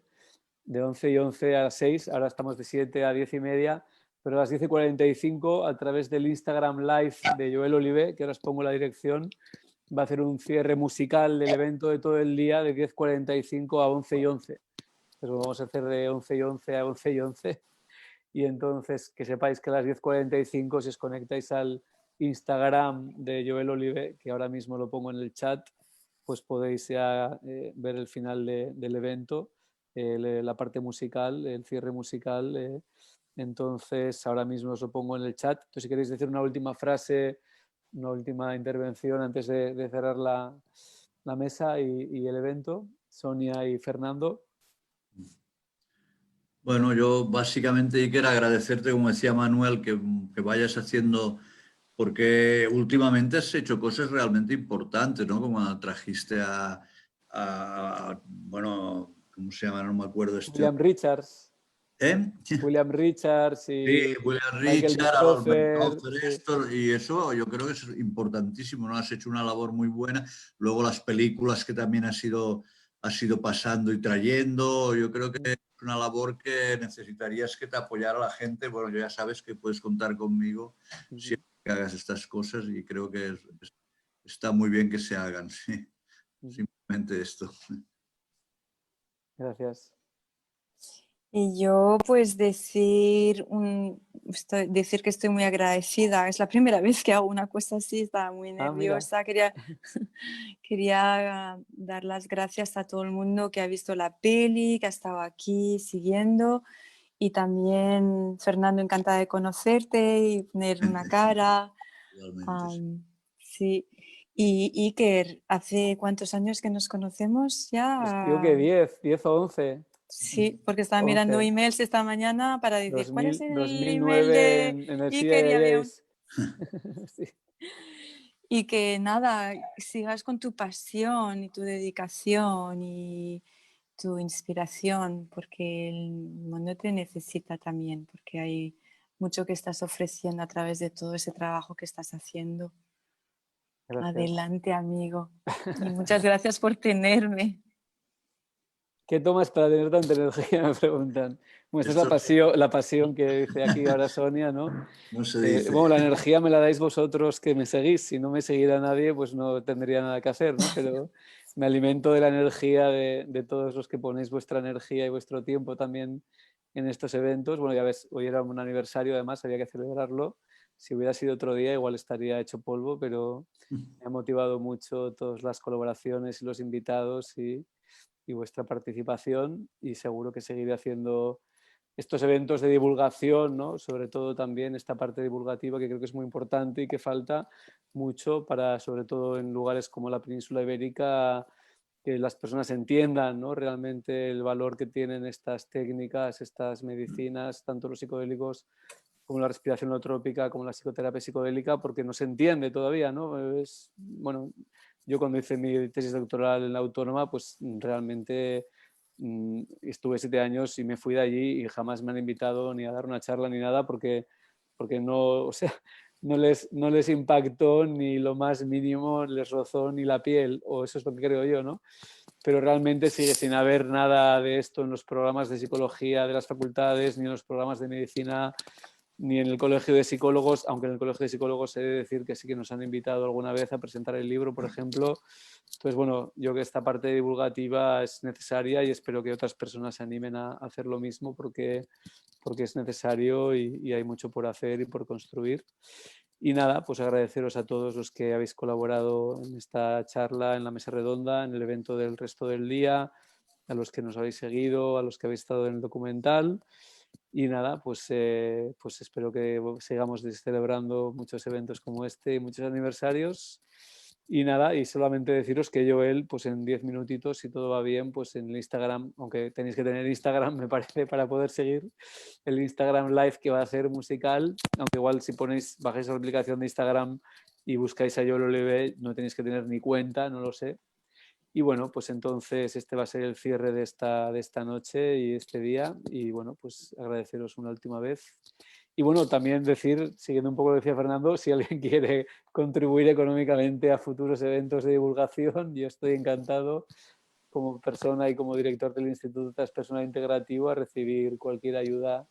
de 11 y 11 a 6, ahora estamos de 7 a 10:30, pero a las 10:45, a través del Instagram Live de Joel Olivé, que ahora os pongo la dirección, va a hacer un cierre musical del evento de todo el día de 10:45 a 11 y 11. Pues vamos a hacer de 11 y 11 a 11 y 11. Y entonces que sepáis que a las 10:45, si os conectáis al Instagram de Joel Olivé, que ahora mismo lo pongo en el chat, pues podéis ya ver el final del evento, la parte musical, el cierre musical. Entonces ahora mismo os lo pongo en el chat. Entonces, si queréis decir una última frase, una última intervención antes de cerrar la mesa y el evento, Sonia y Fernando. Bueno, yo básicamente quiero agradecerte, como decía Manuel, que vayas haciendo, porque últimamente has hecho cosas realmente importantes, ¿no? Como trajiste bueno, ¿cómo se llama? No me acuerdo este. William Richards. ¿Eh? William Richards Sí, y William Michael Richard, Albert Bichofer. Knopfler, Sí. esto, y eso yo creo que es importantísimo, ¿no? Has hecho una labor muy buena. Luego las películas que también has ido pasando y trayendo, yo creo que es una labor que necesitarías que te apoyara la gente. Bueno, ya sabes que puedes contar conmigo siempre que hagas estas cosas, y creo que está muy bien que se hagan, sí. Simplemente esto. Gracias. Y yo pues decir que estoy muy agradecida. Es la primera vez que hago una cosa así, estaba muy Mira. nerviosa. Quería dar las gracias a todo el mundo que ha visto la peli, que ha estado aquí siguiendo. Y también, Fernando, encantada de conocerte y poner una cara. Igualmente, Sí. Y Iker, ¿hace cuántos años que nos conocemos ya? Pues digo que 10 o 11. Sí, porque estaba mirando 11. emails esta mañana para decir, ¿cuál es el email 2009 de en el Iker? Y había un... CIA. Sí. Y que nada, sigas con tu pasión y tu dedicación y tu inspiración, porque el mundo te necesita también, porque hay mucho que estás ofreciendo a través de todo ese trabajo que estás haciendo. Gracias. Adelante, amigo. Y muchas gracias por tenerme. ¿Qué tomas para tener tanta energía? Me preguntan. Bueno, esta es la pasión que dice aquí ahora Sonia, ¿no? no se dice. Bueno, la energía me la dais vosotros que me seguís. Si no me siguiera nadie, pues no tendría nada que hacer, ¿no? Pero me alimento de la energía de todos los que ponéis vuestra energía y vuestro tiempo también en estos eventos. Bueno, ya ves, hoy era un aniversario, además, había que celebrarlo. Si hubiera sido otro día igual estaría hecho polvo, pero me ha motivado mucho todas las colaboraciones y los invitados y vuestra participación, y seguro que seguiré haciendo estos eventos de divulgación, ¿no? Sobre todo también esta parte divulgativa que creo que es muy importante y que falta mucho para, sobre todo en lugares como la península ibérica, que las personas entiendan, ¿no? Realmente el valor que tienen estas técnicas, estas medicinas, tanto los psicodélicos como la respiración holotrópica, como la psicoterapia psicodélica, porque no se entiende todavía, ¿no? Bueno, yo cuando hice mi tesis doctoral en la Autónoma, pues realmente estuve 7 años y me fui de allí y jamás me han invitado ni a dar una charla ni nada porque no, o sea, no les impactó ni lo más mínimo, les rozó ni la piel, o eso es lo que creo yo, ¿no? Pero realmente sigue sin haber nada de esto en los programas de psicología de las facultades, ni en los programas de medicina, ni en el colegio de psicólogos, aunque en el colegio de psicólogos he de decir que sí que nos han invitado alguna vez a presentar el libro, por ejemplo. Entonces, bueno, yo que esta parte divulgativa es necesaria y espero que otras personas se animen a hacer lo mismo porque es necesario y hay mucho por hacer y por construir. Y nada, pues agradeceros a todos los que habéis colaborado en esta charla, en la mesa redonda, en el evento del resto del día, a los que nos habéis seguido, a los que habéis estado en el documental. Y nada, pues espero que sigamos celebrando muchos eventos como este y muchos aniversarios. Y nada, y solamente deciros que Joel, pues en 10 minutitos, si todo va bien, pues en el Instagram, aunque tenéis que tener Instagram, me parece, para poder seguir el Instagram Live que va a hacer musical, aunque igual si bajáis la aplicación de Instagram y buscáis a Joel Oliver, no tenéis que tener ni cuenta, no lo sé. Y bueno, pues entonces este va a ser el cierre de esta noche y este día. Y bueno, pues agradeceros una última vez. Y bueno, también decir, siguiendo un poco lo que decía Fernando, si alguien quiere contribuir económicamente a futuros eventos de divulgación, yo estoy encantado como persona y como director del Instituto Transpersonal Integrativo a recibir cualquier ayuda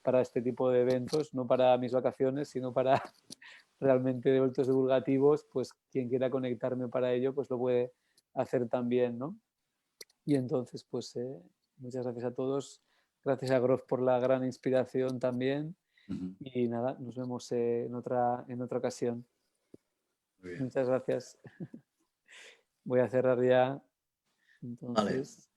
para este tipo de eventos, no para mis vacaciones, sino para realmente eventos divulgativos. Pues quien quiera conectarme para ello, pues lo puede hacer también, ¿no? Y entonces, pues muchas gracias a todos. Gracias a Grof por la gran inspiración también. Y nada, nos vemos en otra ocasión. Muchas gracias. Voy a cerrar ya. Entonces... Vale.